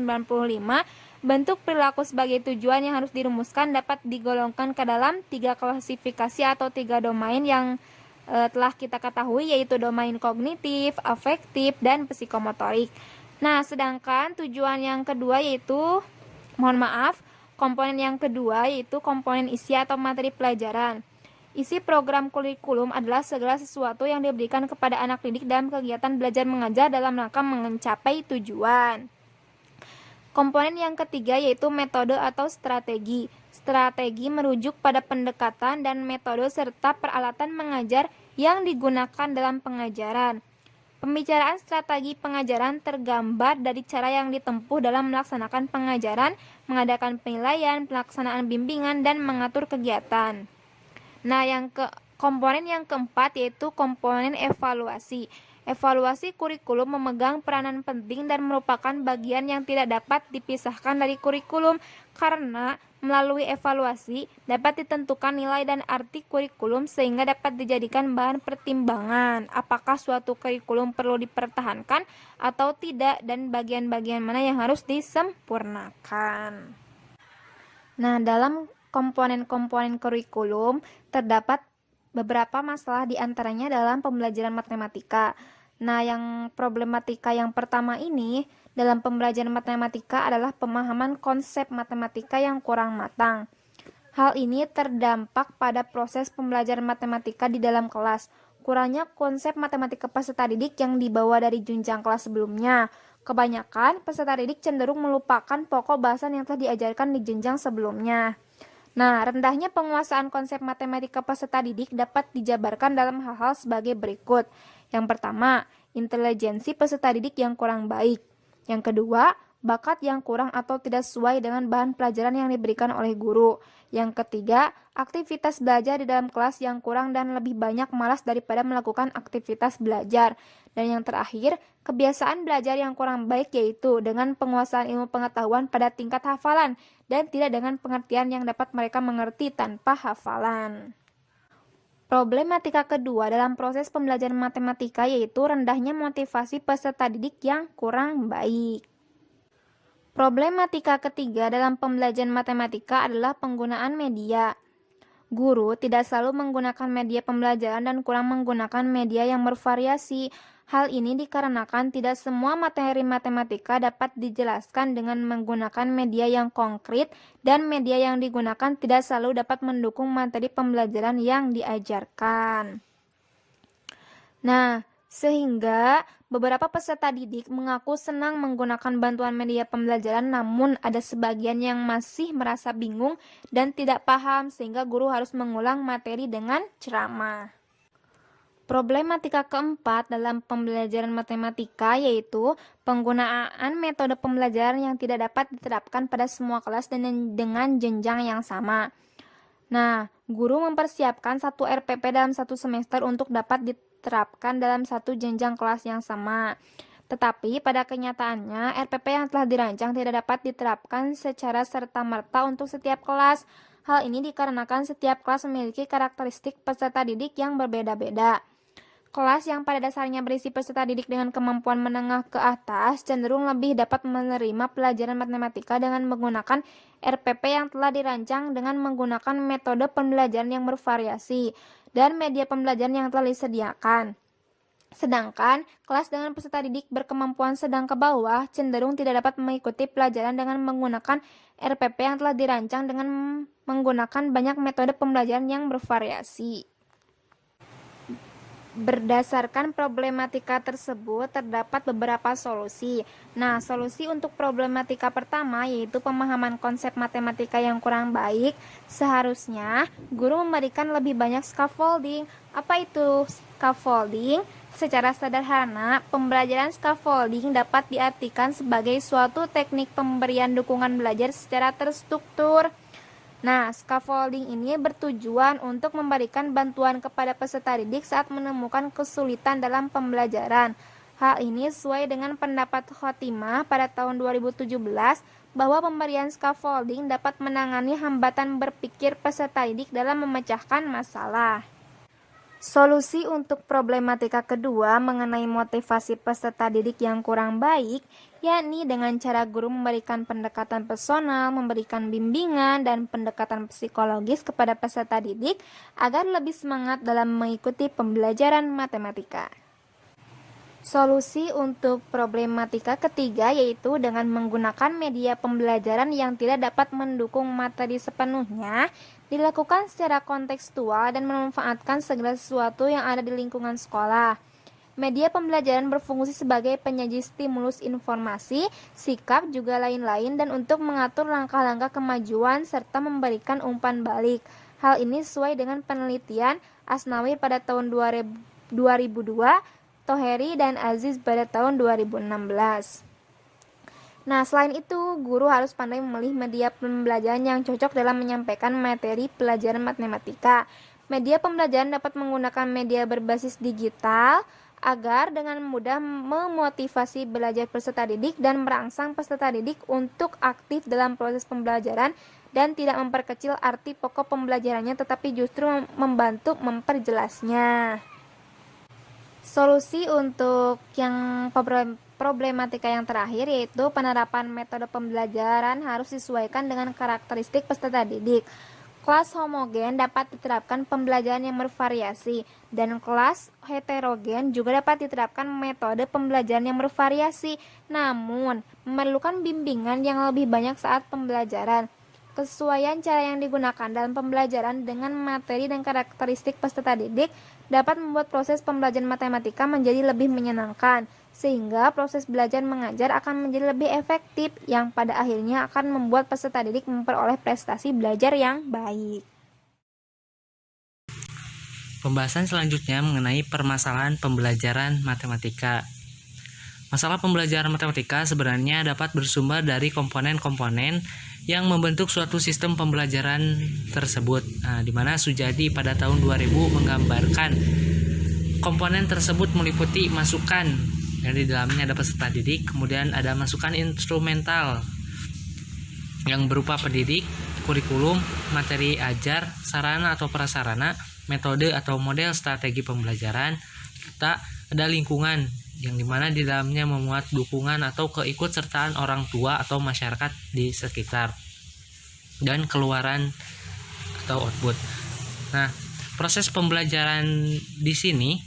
bentuk perilaku sebagai tujuan yang harus dirumuskan dapat digolongkan ke dalam 3 klasifikasi atau 3 domain yang telah kita ketahui, yaitu domain kognitif, afektif, dan psikomotorik. Nah, sedangkan tujuan yang kedua komponen yang kedua yaitu komponen isi atau materi pelajaran. Isi program kurikulum adalah segala sesuatu yang diberikan kepada anak didik dalam kegiatan belajar mengajar dalam rangka mencapai tujuan. Komponen yang ketiga yaitu metode atau strategi. Strategi merujuk pada pendekatan dan metode serta peralatan mengajar yang digunakan dalam pengajaran. Pembicaraan strategi pengajaran tergambar dari cara yang ditempuh dalam melaksanakan pengajaran, mengadakan penilaian, pelaksanaan bimbingan, dan mengatur kegiatan. Nah, komponen yang keempat yaitu komponen evaluasi. Evaluasi kurikulum memegang peranan penting dan merupakan bagian yang tidak dapat dipisahkan dari kurikulum karena melalui evaluasi dapat ditentukan nilai dan arti kurikulum sehingga dapat dijadikan bahan pertimbangan apakah suatu kurikulum perlu dipertahankan atau tidak dan bagian-bagian mana yang harus disempurnakan. Nah, dalam komponen-komponen kurikulum terdapat beberapa masalah diantaranya dalam pembelajaran matematika. Nah, yang problematika yang pertama ini dalam pembelajaran matematika adalah pemahaman konsep matematika yang kurang matang. Hal ini terdampak pada proses pembelajaran matematika di dalam kelas. Kurangnya konsep matematika peserta didik yang dibawa dari jenjang kelas sebelumnya. Kebanyakan peserta didik cenderung melupakan pokok bahasan yang telah diajarkan di jenjang sebelumnya. Nah, rendahnya penguasaan konsep matematika peserta didik dapat dijabarkan dalam hal-hal sebagai berikut. Yang pertama, intelijensi peserta didik yang kurang baik. Yang kedua, bakat yang kurang atau tidak sesuai dengan bahan pelajaran yang diberikan oleh guru. Yang ketiga, aktivitas belajar di dalam kelas yang kurang dan lebih banyak malas daripada melakukan aktivitas belajar. Dan yang terakhir, kebiasaan belajar yang kurang baik yaitu dengan penguasaan ilmu pengetahuan pada tingkat hafalan dan tidak dengan pengertian yang dapat mereka mengerti tanpa hafalan. Problematika kedua dalam proses pembelajaran matematika yaitu rendahnya motivasi peserta didik yang kurang baik. Problematika ketiga dalam pembelajaran matematika adalah penggunaan media. Guru tidak selalu menggunakan media pembelajaran dan kurang menggunakan media yang bervariasi. Hal ini dikarenakan tidak semua materi matematika dapat dijelaskan dengan menggunakan media yang konkret dan media yang digunakan tidak selalu dapat mendukung materi pembelajaran yang diajarkan. Nah, sehingga beberapa peserta didik mengaku senang menggunakan bantuan media pembelajaran namun ada sebagian yang masih merasa bingung dan tidak paham sehingga guru harus mengulang materi dengan ceramah. Problematika keempat dalam pembelajaran matematika yaitu penggunaan metode pembelajaran yang tidak dapat diterapkan pada semua kelas dan dengan jenjang yang sama. Nah, guru mempersiapkan satu RPP dalam satu semester untuk dapat diterapkan dalam satu jenjang kelas yang sama. Tetapi pada kenyataannya, RPP yang telah dirancang tidak dapat diterapkan secara serta-merta untuk setiap kelas. Hal ini dikarenakan setiap kelas memiliki karakteristik peserta didik yang berbeda-beda. Kelas yang pada dasarnya berisi peserta didik dengan kemampuan menengah ke atas cenderung lebih dapat menerima pelajaran matematika dengan menggunakan RPP yang telah dirancang dengan menggunakan metode pembelajaran yang bervariasi dan media pembelajaran yang telah disediakan. Sedangkan kelas dengan peserta didik berkemampuan sedang ke bawah cenderung tidak dapat mengikuti pelajaran dengan menggunakan RPP yang telah dirancang dengan menggunakan banyak metode pembelajaran yang bervariasi. Berdasarkan problematika tersebut, terdapat beberapa solusi. Nah, solusi untuk problematika pertama yaitu pemahaman konsep matematika yang kurang baik. Seharusnya, guru memberikan lebih banyak scaffolding. Apa itu scaffolding? Secara sederhana, pembelajaran scaffolding dapat diartikan sebagai suatu teknik pemberian dukungan belajar secara terstruktur. Nah, scaffolding ini bertujuan untuk memberikan bantuan kepada peserta didik saat menemukan kesulitan dalam pembelajaran. Hal ini sesuai dengan pendapat Khotimah pada tahun 2017 bahwa pemberian scaffolding dapat menangani hambatan berpikir peserta didik dalam memecahkan masalah. Solusi untuk problematika kedua mengenai motivasi peserta didik yang kurang baik, yakni dengan cara guru memberikan pendekatan personal, memberikan bimbingan, dan pendekatan psikologis kepada peserta didik agar lebih semangat dalam mengikuti pembelajaran matematika. Solusi untuk problematika ketiga yaitu dengan menggunakan media pembelajaran yang tidak dapat mendukung materi sepenuhnya, dilakukan secara kontekstual dan memanfaatkan segala sesuatu yang ada di lingkungan sekolah. Media pembelajaran berfungsi sebagai penyaji stimulus informasi, sikap, juga lain-lain dan untuk mengatur langkah-langkah kemajuan serta memberikan umpan balik. Hal ini sesuai dengan penelitian Asnawi pada tahun 2002 Toheri, dan Aziz pada tahun 2016. Nah, selain itu, guru harus pandai memilih media pembelajaran yang cocok dalam menyampaikan materi pelajaran matematika. Media pembelajaran dapat menggunakan media berbasis digital agar dengan mudah memotivasi belajar peserta didik dan merangsang peserta didik untuk aktif dalam proses pembelajaran dan tidak memperkecil arti pokok pembelajarannya, tetapi justru membantu memperjelasnya. Solusi untuk yang problematika yang terakhir yaitu penerapan metode pembelajaran harus disesuaikan dengan karakteristik peserta didik. Kelas homogen dapat diterapkan pembelajaran yang bervariasi, dan kelas heterogen juga dapat diterapkan metode pembelajaran yang bervariasi, namun memerlukan bimbingan yang lebih banyak saat pembelajaran. Kesesuaian cara yang digunakan dalam pembelajaran dengan materi dan karakteristik peserta didik dapat membuat proses pembelajaran matematika menjadi lebih menyenangkan, sehingga proses belajar mengajar akan menjadi lebih efektif, yang pada akhirnya akan membuat peserta didik memperoleh prestasi belajar yang baik. Pembahasan selanjutnya mengenai permasalahan pembelajaran matematika. Masalah pembelajaran matematika sebenarnya dapat bersumber dari komponen-komponen yang membentuk suatu sistem pembelajaran tersebut. Di mana Sujadi pada tahun 2000 menggambarkan komponen tersebut meliputi masukan, yang di dalamnya ada peserta didik, kemudian ada masukan instrumental yang berupa pendidik, kurikulum, materi ajar, sarana atau prasarana, metode atau model strategi pembelajaran, serta ada lingkungan yang dimana di dalamnya memuat dukungan atau keikutsertaan orang tua atau masyarakat di sekitar, dan keluaran atau output. Nah, proses pembelajaran di sini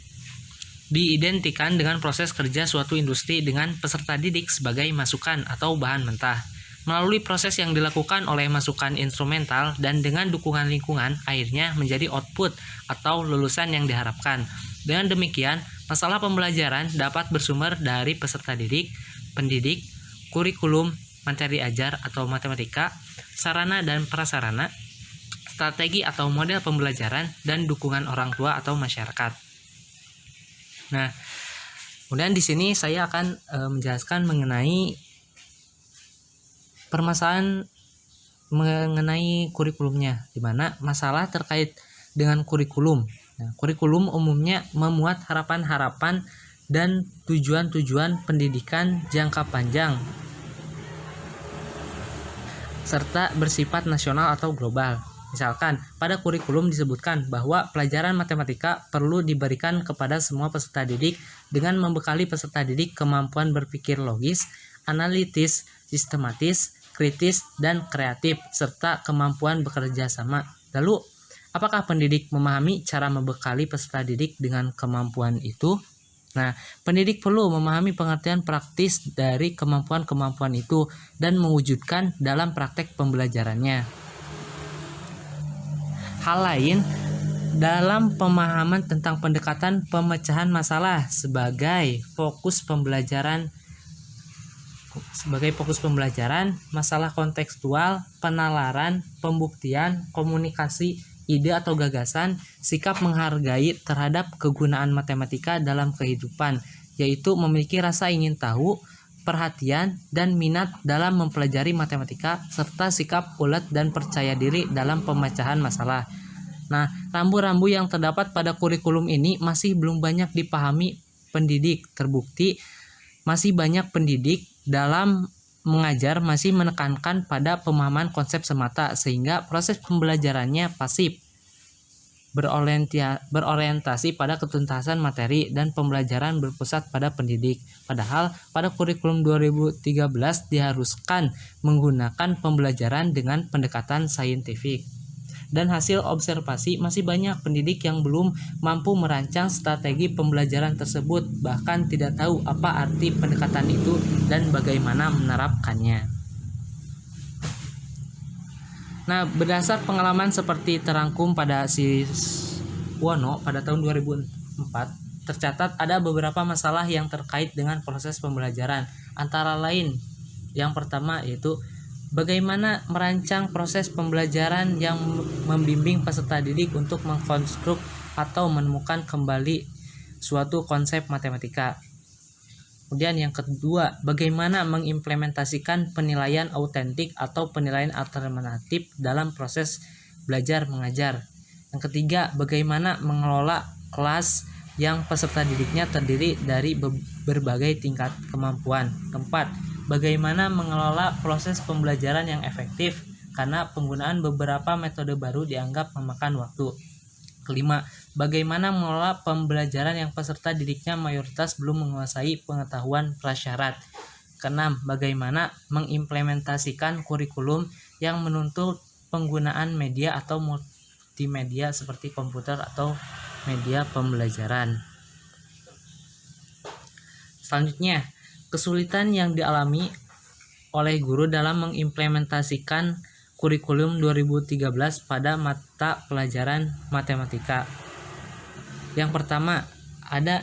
diidentikan dengan proses kerja suatu industri dengan peserta didik sebagai masukan atau bahan mentah. Melalui proses yang dilakukan oleh masukan instrumental dan dengan dukungan lingkungan, akhirnya menjadi output atau lulusan yang diharapkan. Dengan demikian, masalah pembelajaran dapat bersumber dari peserta didik, pendidik, kurikulum, materi ajar atau matematika, sarana dan prasarana, strategi atau model pembelajaran, dan dukungan orang tua atau masyarakat. Nah, kemudian di sini saya akan menjelaskan mengenai permasalahan mengenai kurikulumnya, di mana masalah terkait dengan kurikulum. Nah, kurikulum umumnya memuat harapan-harapan dan tujuan-tujuan pendidikan jangka panjang serta bersifat nasional atau global. Misalkan, pada kurikulum disebutkan bahwa pelajaran matematika perlu diberikan kepada semua peserta didik dengan membekali peserta didik kemampuan berpikir logis, analitis, sistematis, kritis, dan kreatif, serta kemampuan bekerja sama. Lalu, apakah pendidik memahami cara membekali peserta didik dengan kemampuan itu? Nah, pendidik perlu memahami pengertian praktis dari kemampuan-kemampuan itu dan mewujudkan dalam praktek pembelajarannya. Hal lain, dalam pemahaman tentang pendekatan pemecahan masalah sebagai fokus pembelajaran, masalah kontekstual, penalaran, pembuktian, komunikasi, ide atau gagasan, sikap menghargai terhadap kegunaan matematika dalam kehidupan, yaitu memiliki rasa ingin tahu, perhatian, dan minat dalam mempelajari matematika, serta sikap ulet dan percaya diri dalam pemecahan masalah. Nah, rambu-rambu yang terdapat pada kurikulum ini masih belum banyak dipahami pendidik. Terbukti, masih banyak pendidik dalam mengajar masih menekankan pada pemahaman konsep semata, sehingga proses pembelajarannya pasif, berorientasi pada ketuntasan materi, dan pembelajaran berpusat pada pendidik. Padahal pada kurikulum 2013 diharuskan menggunakan pembelajaran dengan pendekatan saintifik. Dan hasil observasi masih banyak pendidik yang belum mampu merancang strategi pembelajaran tersebut, bahkan tidak tahu apa arti pendekatan itu dan bagaimana menerapkannya. Nah, berdasar pengalaman seperti terangkum pada Siswono pada tahun 2004, tercatat ada beberapa masalah yang terkait dengan proses pembelajaran. Antara lain, yang pertama yaitu bagaimana merancang proses pembelajaran yang membimbing peserta didik untuk mengkonstruk atau menemukan kembali suatu konsep matematika. Kemudian yang kedua, bagaimana mengimplementasikan penilaian autentik atau penilaian alternatif dalam proses belajar mengajar. Yang ketiga, bagaimana mengelola kelas yang peserta didiknya terdiri dari berbagai tingkat kemampuan. Keempat, bagaimana mengelola proses pembelajaran yang efektif karena penggunaan beberapa metode baru dianggap memakan waktu. Kelima, bagaimana mengelola pembelajaran yang peserta didiknya mayoritas belum menguasai pengetahuan prasyarat. Keenam, bagaimana mengimplementasikan kurikulum yang menuntut penggunaan media atau multimedia seperti komputer atau media pembelajaran. Selanjutnya, kesulitan yang dialami oleh guru dalam mengimplementasikan kurikulum 2013 pada mata pelajaran matematika. Yang pertama, ada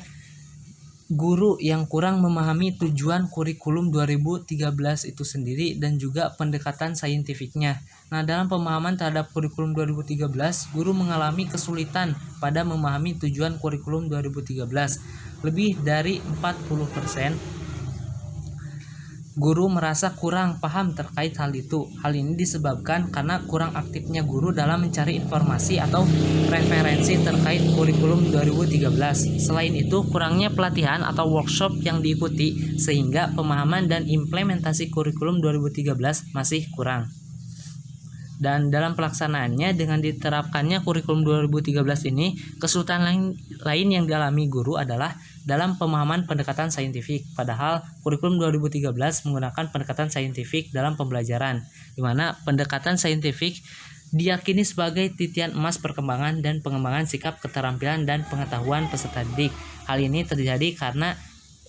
guru yang kurang memahami tujuan kurikulum 2013 itu sendiri dan juga pendekatan saintifiknya. Nah, dalam pemahaman terhadap kurikulum 2013, guru mengalami kesulitan pada memahami tujuan kurikulum 2013. Lebih dari 40% guru merasa kurang paham terkait hal itu. Hal ini disebabkan karena kurang aktifnya guru dalam mencari informasi atau referensi terkait kurikulum 2013. Selain itu, kurangnya pelatihan atau workshop yang diikuti sehingga pemahaman dan implementasi kurikulum 2013 masih kurang. Dan dalam pelaksanaannya dengan diterapkannya kurikulum 2013 ini, kesulitan lain yang dialami guru adalah dalam pemahaman pendekatan saintifik. Padahal kurikulum 2013 menggunakan pendekatan saintifik dalam pembelajaran, di mana pendekatan saintifik diyakini sebagai titian emas perkembangan dan pengembangan sikap, keterampilan, dan pengetahuan peserta didik. Hal ini terjadi karena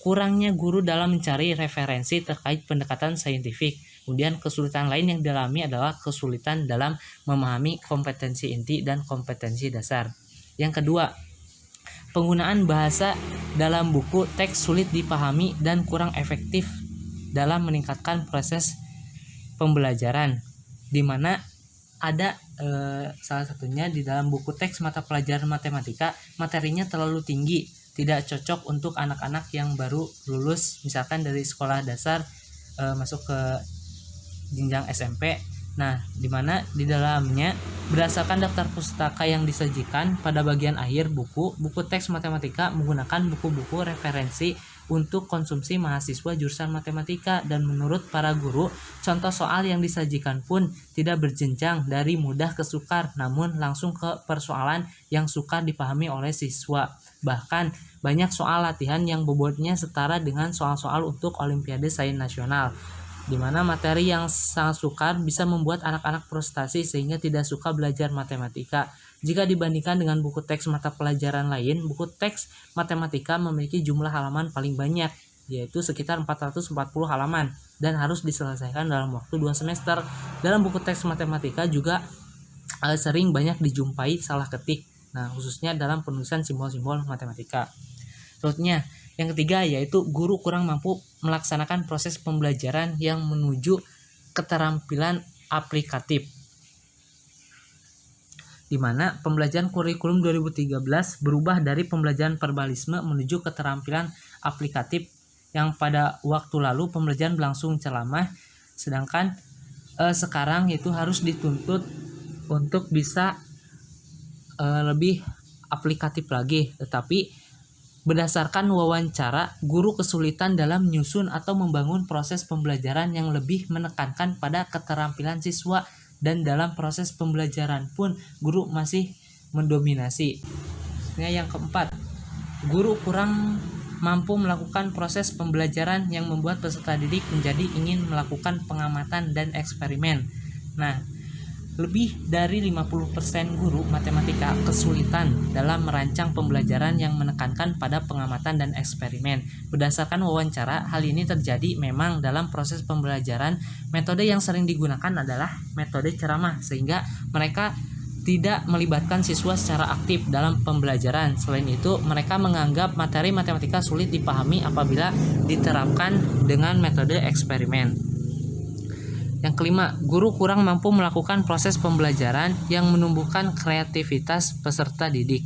kurangnya guru dalam mencari referensi terkait pendekatan saintifik. Kemudian kesulitan lain yang dialami adalah kesulitan dalam memahami kompetensi inti dan kompetensi dasar. Yang kedua, penggunaan bahasa dalam buku teks sulit dipahami dan kurang efektif dalam meningkatkan proses pembelajaran, di mana ada salah satunya di dalam buku teks mata pelajaran matematika, materinya terlalu tinggi, tidak cocok untuk anak-anak yang baru lulus misalkan dari sekolah dasar masuk ke jenjang SMP. Nah, di mana di dalamnya berdasarkan daftar pustaka yang disajikan pada bagian akhir buku teks matematika menggunakan buku-buku referensi untuk konsumsi mahasiswa jurusan matematika, dan menurut para guru, contoh soal yang disajikan pun tidak berjenjang dari mudah ke sukar, namun langsung ke persoalan yang sukar dipahami oleh siswa. Bahkan banyak soal latihan yang bobotnya setara dengan soal-soal untuk Olimpiade Sains Nasional, di mana materi yang sangat sukar bisa membuat anak-anak frustasi sehingga tidak suka belajar matematika. Jika dibandingkan dengan buku teks mata pelajaran lain, buku teks matematika memiliki jumlah halaman paling banyak, yaitu sekitar 440 halaman, dan harus diselesaikan dalam waktu 2 semester. Dalam buku teks matematika juga sering banyak dijumpai salah ketik, nah khususnya dalam penulisan simbol-simbol matematika. Selanjutnya, yang ketiga yaitu guru kurang mampu melaksanakan proses pembelajaran yang menuju keterampilan aplikatif, di mana pembelajaran kurikulum 2013 berubah dari pembelajaran verbalisme menuju keterampilan aplikatif, yang pada waktu lalu pembelajaran berlangsung ceramah, sedangkan sekarang itu harus dituntut untuk bisa lebih aplikatif lagi. Tetapi berdasarkan wawancara, guru kesulitan dalam menyusun atau membangun proses pembelajaran yang lebih menekankan pada keterampilan siswa, dan dalam proses pembelajaran pun guru masih mendominasi. Nah, yang keempat, guru kurang mampu melakukan proses pembelajaran yang membuat peserta didik menjadi ingin melakukan pengamatan dan eksperimen. Nah, lebih dari 50% guru matematika kesulitan dalam merancang pembelajaran yang menekankan pada pengamatan dan eksperimen. Berdasarkan wawancara, hal ini terjadi memang dalam proses pembelajaran. Metode yang sering digunakan adalah metode ceramah, sehingga mereka tidak melibatkan siswa secara aktif dalam pembelajaran. Selain itu, mereka menganggap materi matematika sulit dipahami apabila diterapkan dengan metode eksperimen. Yang kelima, guru kurang mampu melakukan proses pembelajaran yang menumbuhkan kreativitas peserta didik.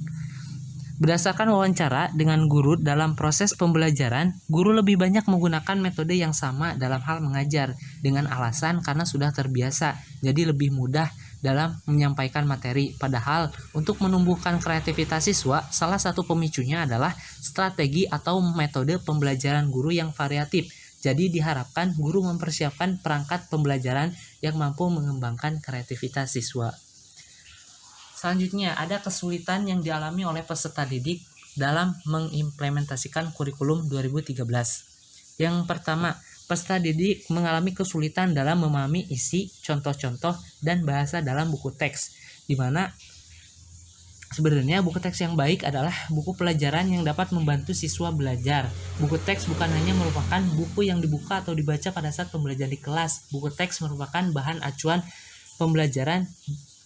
Berdasarkan wawancara dengan guru dalam proses pembelajaran, guru lebih banyak menggunakan metode yang sama dalam hal mengajar dengan alasan karena sudah terbiasa, jadi lebih mudah dalam menyampaikan materi. Padahal untuk menumbuhkan kreativitas siswa, salah satu pemicunya adalah strategi atau metode pembelajaran guru yang variatif. Jadi diharapkan guru mempersiapkan perangkat pembelajaran yang mampu mengembangkan kreativitas siswa. Selanjutnya, ada kesulitan yang dialami oleh peserta didik dalam mengimplementasikan kurikulum 2013. Yang pertama, peserta didik mengalami kesulitan dalam memahami isi, contoh-contoh, dan bahasa dalam buku teks, di mana sebenarnya buku teks yang baik adalah buku pelajaran yang dapat membantu siswa belajar. Buku teks bukan hanya merupakan buku yang dibuka atau dibaca pada saat pembelajaran di kelas. Buku teks merupakan bahan acuan pembelajaran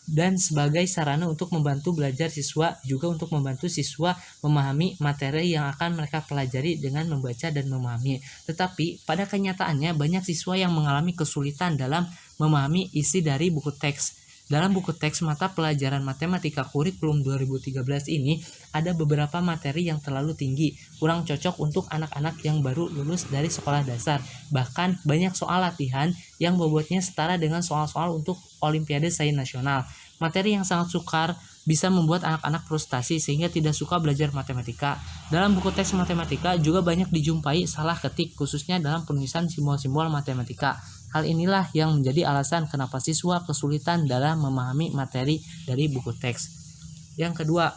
dan sebagai sarana untuk membantu belajar siswa, juga untuk membantu siswa memahami materi yang akan mereka pelajari dengan membaca dan memahami. Tetapi pada kenyataannya banyak siswa yang mengalami kesulitan dalam memahami isi dari buku teks. Dalam buku teks mata pelajaran matematika kurikulum 2013 ini ada beberapa materi yang terlalu tinggi, kurang cocok untuk anak-anak yang baru lulus dari sekolah dasar. Bahkan banyak soal latihan yang bobotnya setara dengan soal-soal untuk Olimpiade Sains Nasional. Materi yang sangat sukar bisa membuat anak-anak frustasi sehingga tidak suka belajar matematika. Dalam buku teks matematika juga banyak dijumpai salah ketik, khususnya dalam penulisan simbol-simbol matematika. Hal inilah yang menjadi alasan kenapa siswa kesulitan dalam memahami materi dari buku teks. Yang kedua,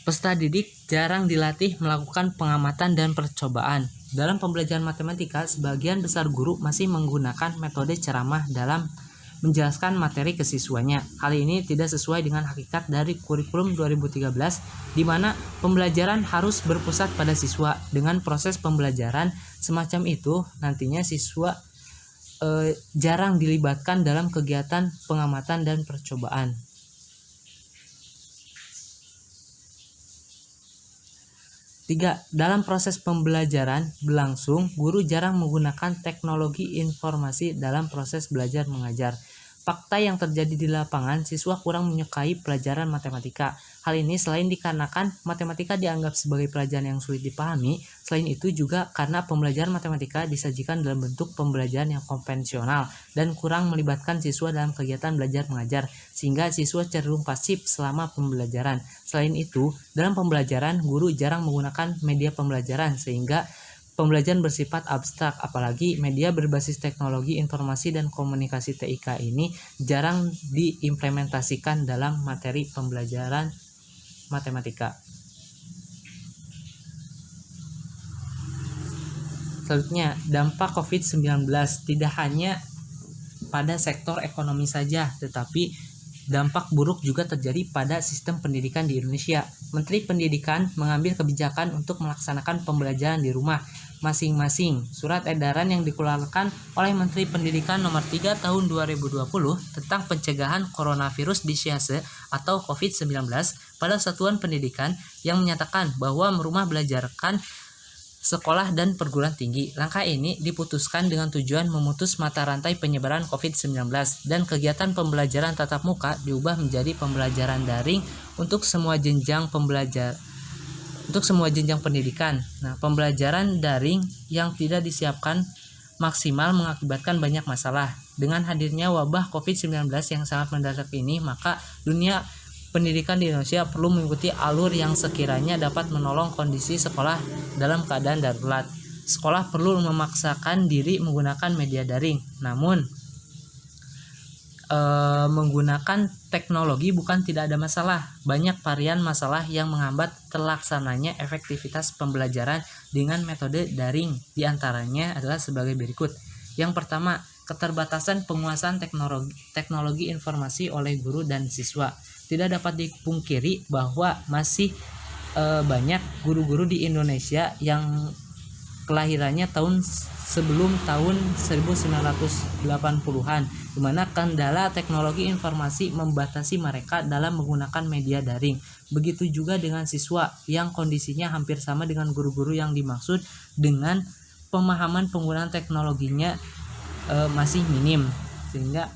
peserta didik jarang dilatih melakukan pengamatan dan percobaan. Dalam pembelajaran matematika, sebagian besar guru masih menggunakan metode ceramah dalam menjelaskan materi ke siswanya. Hal ini tidak sesuai dengan hakikat dari kurikulum 2013, di mana pembelajaran harus berpusat pada siswa. Dengan proses pembelajaran semacam itu, nantinya siswa jarang dilibatkan dalam kegiatan pengamatan dan percobaan. Tiga, dalam proses pembelajaran berlangsung, guru jarang menggunakan teknologi informasi dalam proses belajar mengajar. Fakta yang terjadi di lapangan, siswa kurang menyukai pelajaran matematika. Hal ini selain dikarenakan matematika dianggap sebagai pelajaran yang sulit dipahami, selain itu juga karena pembelajaran matematika disajikan dalam bentuk pembelajaran yang konvensional dan kurang melibatkan siswa dalam kegiatan belajar mengajar, sehingga siswa cenderung pasif selama pembelajaran. Selain itu, dalam pembelajaran, guru jarang menggunakan media pembelajaran sehingga pembelajaran bersifat abstrak, apalagi media berbasis teknologi informasi dan komunikasi TIK ini jarang diimplementasikan dalam materi pembelajaran matematika. Selanjutnya, dampak COVID-19 tidak hanya pada sektor ekonomi saja, tetapi dampak buruk juga terjadi pada sistem pendidikan di Indonesia. Menteri Pendidikan mengambil kebijakan untuk melaksanakan pembelajaran di rumah masing-masing. Surat edaran yang dikeluarkan oleh Menteri Pendidikan nomor 3 tahun 2020 tentang pencegahan coronavirus disease atau COVID-19 pada satuan pendidikan yang menyatakan bahwa merumah belajarkan sekolah dan perguruan tinggi. Langkah ini diputuskan dengan tujuan memutus mata rantai penyebaran COVID-19 dan kegiatan pembelajaran tatap muka diubah menjadi pembelajaran daring untuk semua jenjang pendidikan. Nah, pembelajaran daring yang tidak disiapkan maksimal mengakibatkan banyak masalah. Dengan hadirnya wabah COVID-19 yang sangat mendadak ini, maka dunia pendidikan di Indonesia perlu mengikuti alur yang sekiranya dapat menolong kondisi sekolah dalam keadaan darurat. Sekolah perlu memaksakan diri menggunakan media daring, namun menggunakan teknologi bukan tidak ada masalah. Banyak varian masalah yang menghambat terlaksananya efektivitas pembelajaran dengan metode daring. Di antaranya adalah sebagai berikut. Yang pertama, keterbatasan penguasaan teknologi informasi oleh guru dan siswa. Tidak dapat dipungkiri bahwa masih banyak guru-guru di Indonesia yang kelahirannya sebelum tahun 1980-an, di mana kendala teknologi informasi membatasi mereka dalam menggunakan media daring. Begitu juga dengan siswa yang kondisinya hampir sama dengan guru-guru yang dimaksud, dengan pemahaman penggunaan teknologinya masih minim, sehingga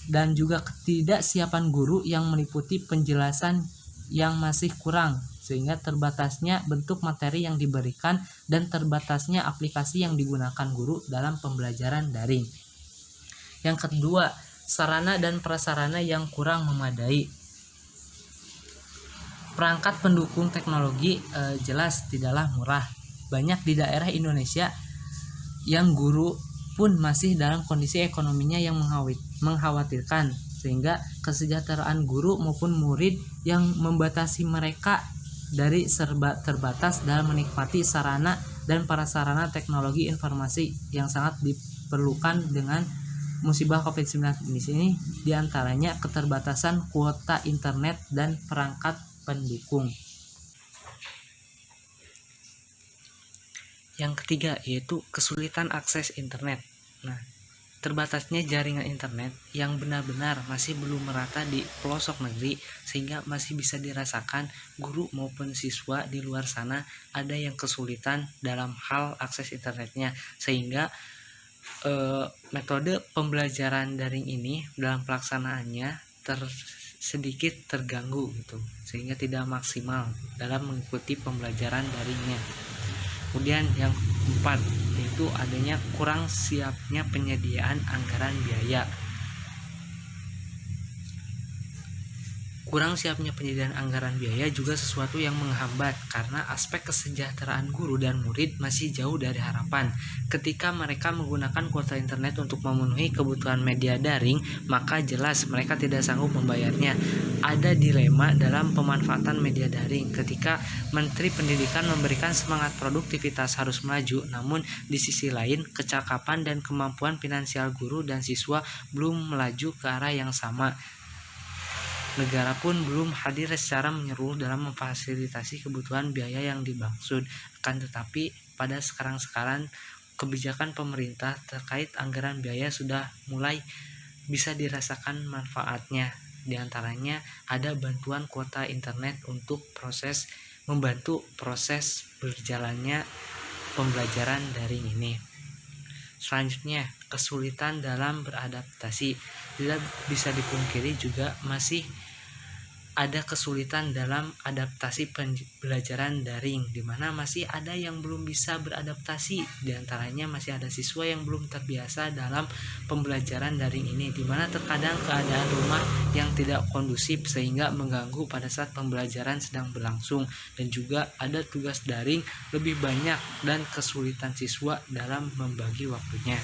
dan juga ketidaksiapan guru yang meliputi penjelasan yang masih kurang, sehingga terbatasnya bentuk materi yang diberikan dan terbatasnya aplikasi yang digunakan guru dalam pembelajaran daring. Yang kedua, sarana dan prasarana yang kurang memadai. Perangkat pendukung teknologi jelas tidaklah murah. Banyak di daerah Indonesia yang guru pun masih dalam kondisi ekonominya yang mengkhawatirkan, sehingga kesejahteraan guru maupun murid yang membatasi mereka dari serba terbatas dalam menikmati sarana dan prasarana teknologi informasi yang sangat diperlukan dengan musibah COVID-19 di sini, diantaranya keterbatasan kuota internet dan perangkat pendukung. Yang ketiga yaitu kesulitan akses internet. Nah, terbatasnya jaringan internet yang benar-benar masih belum merata di pelosok negeri, sehingga masih bisa dirasakan guru maupun siswa di luar sana ada yang kesulitan dalam hal akses internetnya, sehingga metode pembelajaran daring ini dalam pelaksanaannya sedikit terganggu gitu, sehingga tidak maksimal dalam mengikuti pembelajaran daringnya. Kemudian yang keempat yaitu adanya kurang siapnya penyediaan anggaran biaya. Kurang siapnya penyediaan anggaran biaya juga sesuatu yang menghambat, karena aspek kesejahteraan guru dan murid masih jauh dari harapan. Ketika mereka menggunakan kuota internet untuk memenuhi kebutuhan media daring, maka jelas mereka tidak sanggup membayarnya. Ada dilema dalam pemanfaatan media daring ketika Menteri Pendidikan memberikan semangat produktivitas harus melaju, namun di sisi lain kecakapan dan kemampuan finansial guru dan siswa belum melaju ke arah yang sama. Negara pun belum hadir secara menyeluruh dalam memfasilitasi kebutuhan biaya yang dimaksud. Akan tetapi pada sekarang kebijakan pemerintah terkait anggaran biaya sudah mulai bisa dirasakan manfaatnya. Di antaranya ada bantuan kuota internet untuk membantu proses berjalannya pembelajaran daring ini. Selanjutnya, kesulitan dalam beradaptasi. Tidak bisa dipungkiri juga masih ada kesulitan dalam adaptasi pembelajaran daring, di mana masih ada yang belum bisa beradaptasi. Di antaranya masih ada siswa yang belum terbiasa dalam pembelajaran daring ini, di mana terkadang keadaan rumah yang tidak kondusif sehingga mengganggu pada saat pembelajaran sedang berlangsung, dan juga ada tugas daring lebih banyak dan kesulitan siswa dalam membagi waktunya.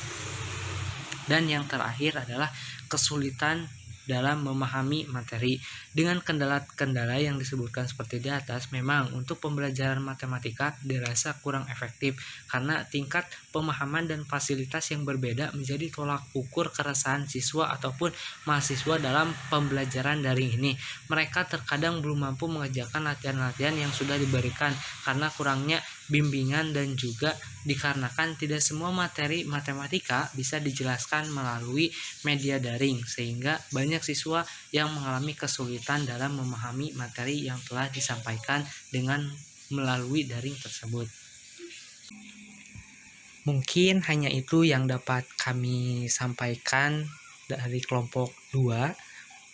Dan yang terakhir adalah kesulitan dalam memahami materi. Dengan kendala-kendala yang disebutkan seperti di atas, memang untuk pembelajaran matematika dirasa kurang efektif karena tingkat pemahaman dan fasilitas yang berbeda menjadi tolak ukur keresahan siswa ataupun mahasiswa dalam pembelajaran daring ini. Mereka terkadang belum mampu mengerjakan latihan-latihan yang sudah diberikan karena kurangnya bimbingan, dan juga dikarenakan tidak semua materi matematika bisa dijelaskan melalui media daring, sehingga banyak siswa yang mengalami kesulitan dalam memahami materi yang telah disampaikan dengan melalui daring tersebut. Mungkin hanya itu yang dapat kami sampaikan dari kelompok 2.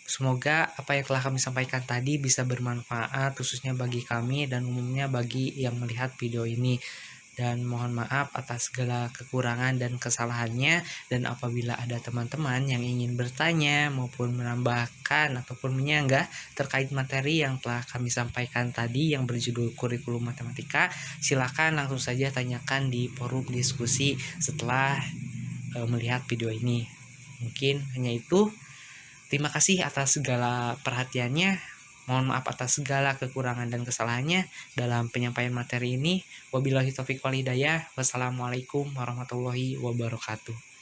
Semoga apa yang telah kami sampaikan tadi bisa bermanfaat khususnya bagi kami dan umumnya bagi yang melihat video ini. Dan mohon maaf atas segala kekurangan dan kesalahannya, dan apabila ada teman-teman yang ingin bertanya maupun menambahkan ataupun menyanggah terkait materi yang telah kami sampaikan tadi yang berjudul kurikulum matematika, silakan langsung saja tanyakan di forum diskusi setelah melihat video ini. Mungkin hanya itu. Terima kasih atas segala perhatiannya. Mohon maaf atas segala kekurangan dan kesalahannya dalam penyampaian materi ini. Wabillahi taufiq wal hidayah. Wassalamualaikum warahmatullahi wabarakatuh.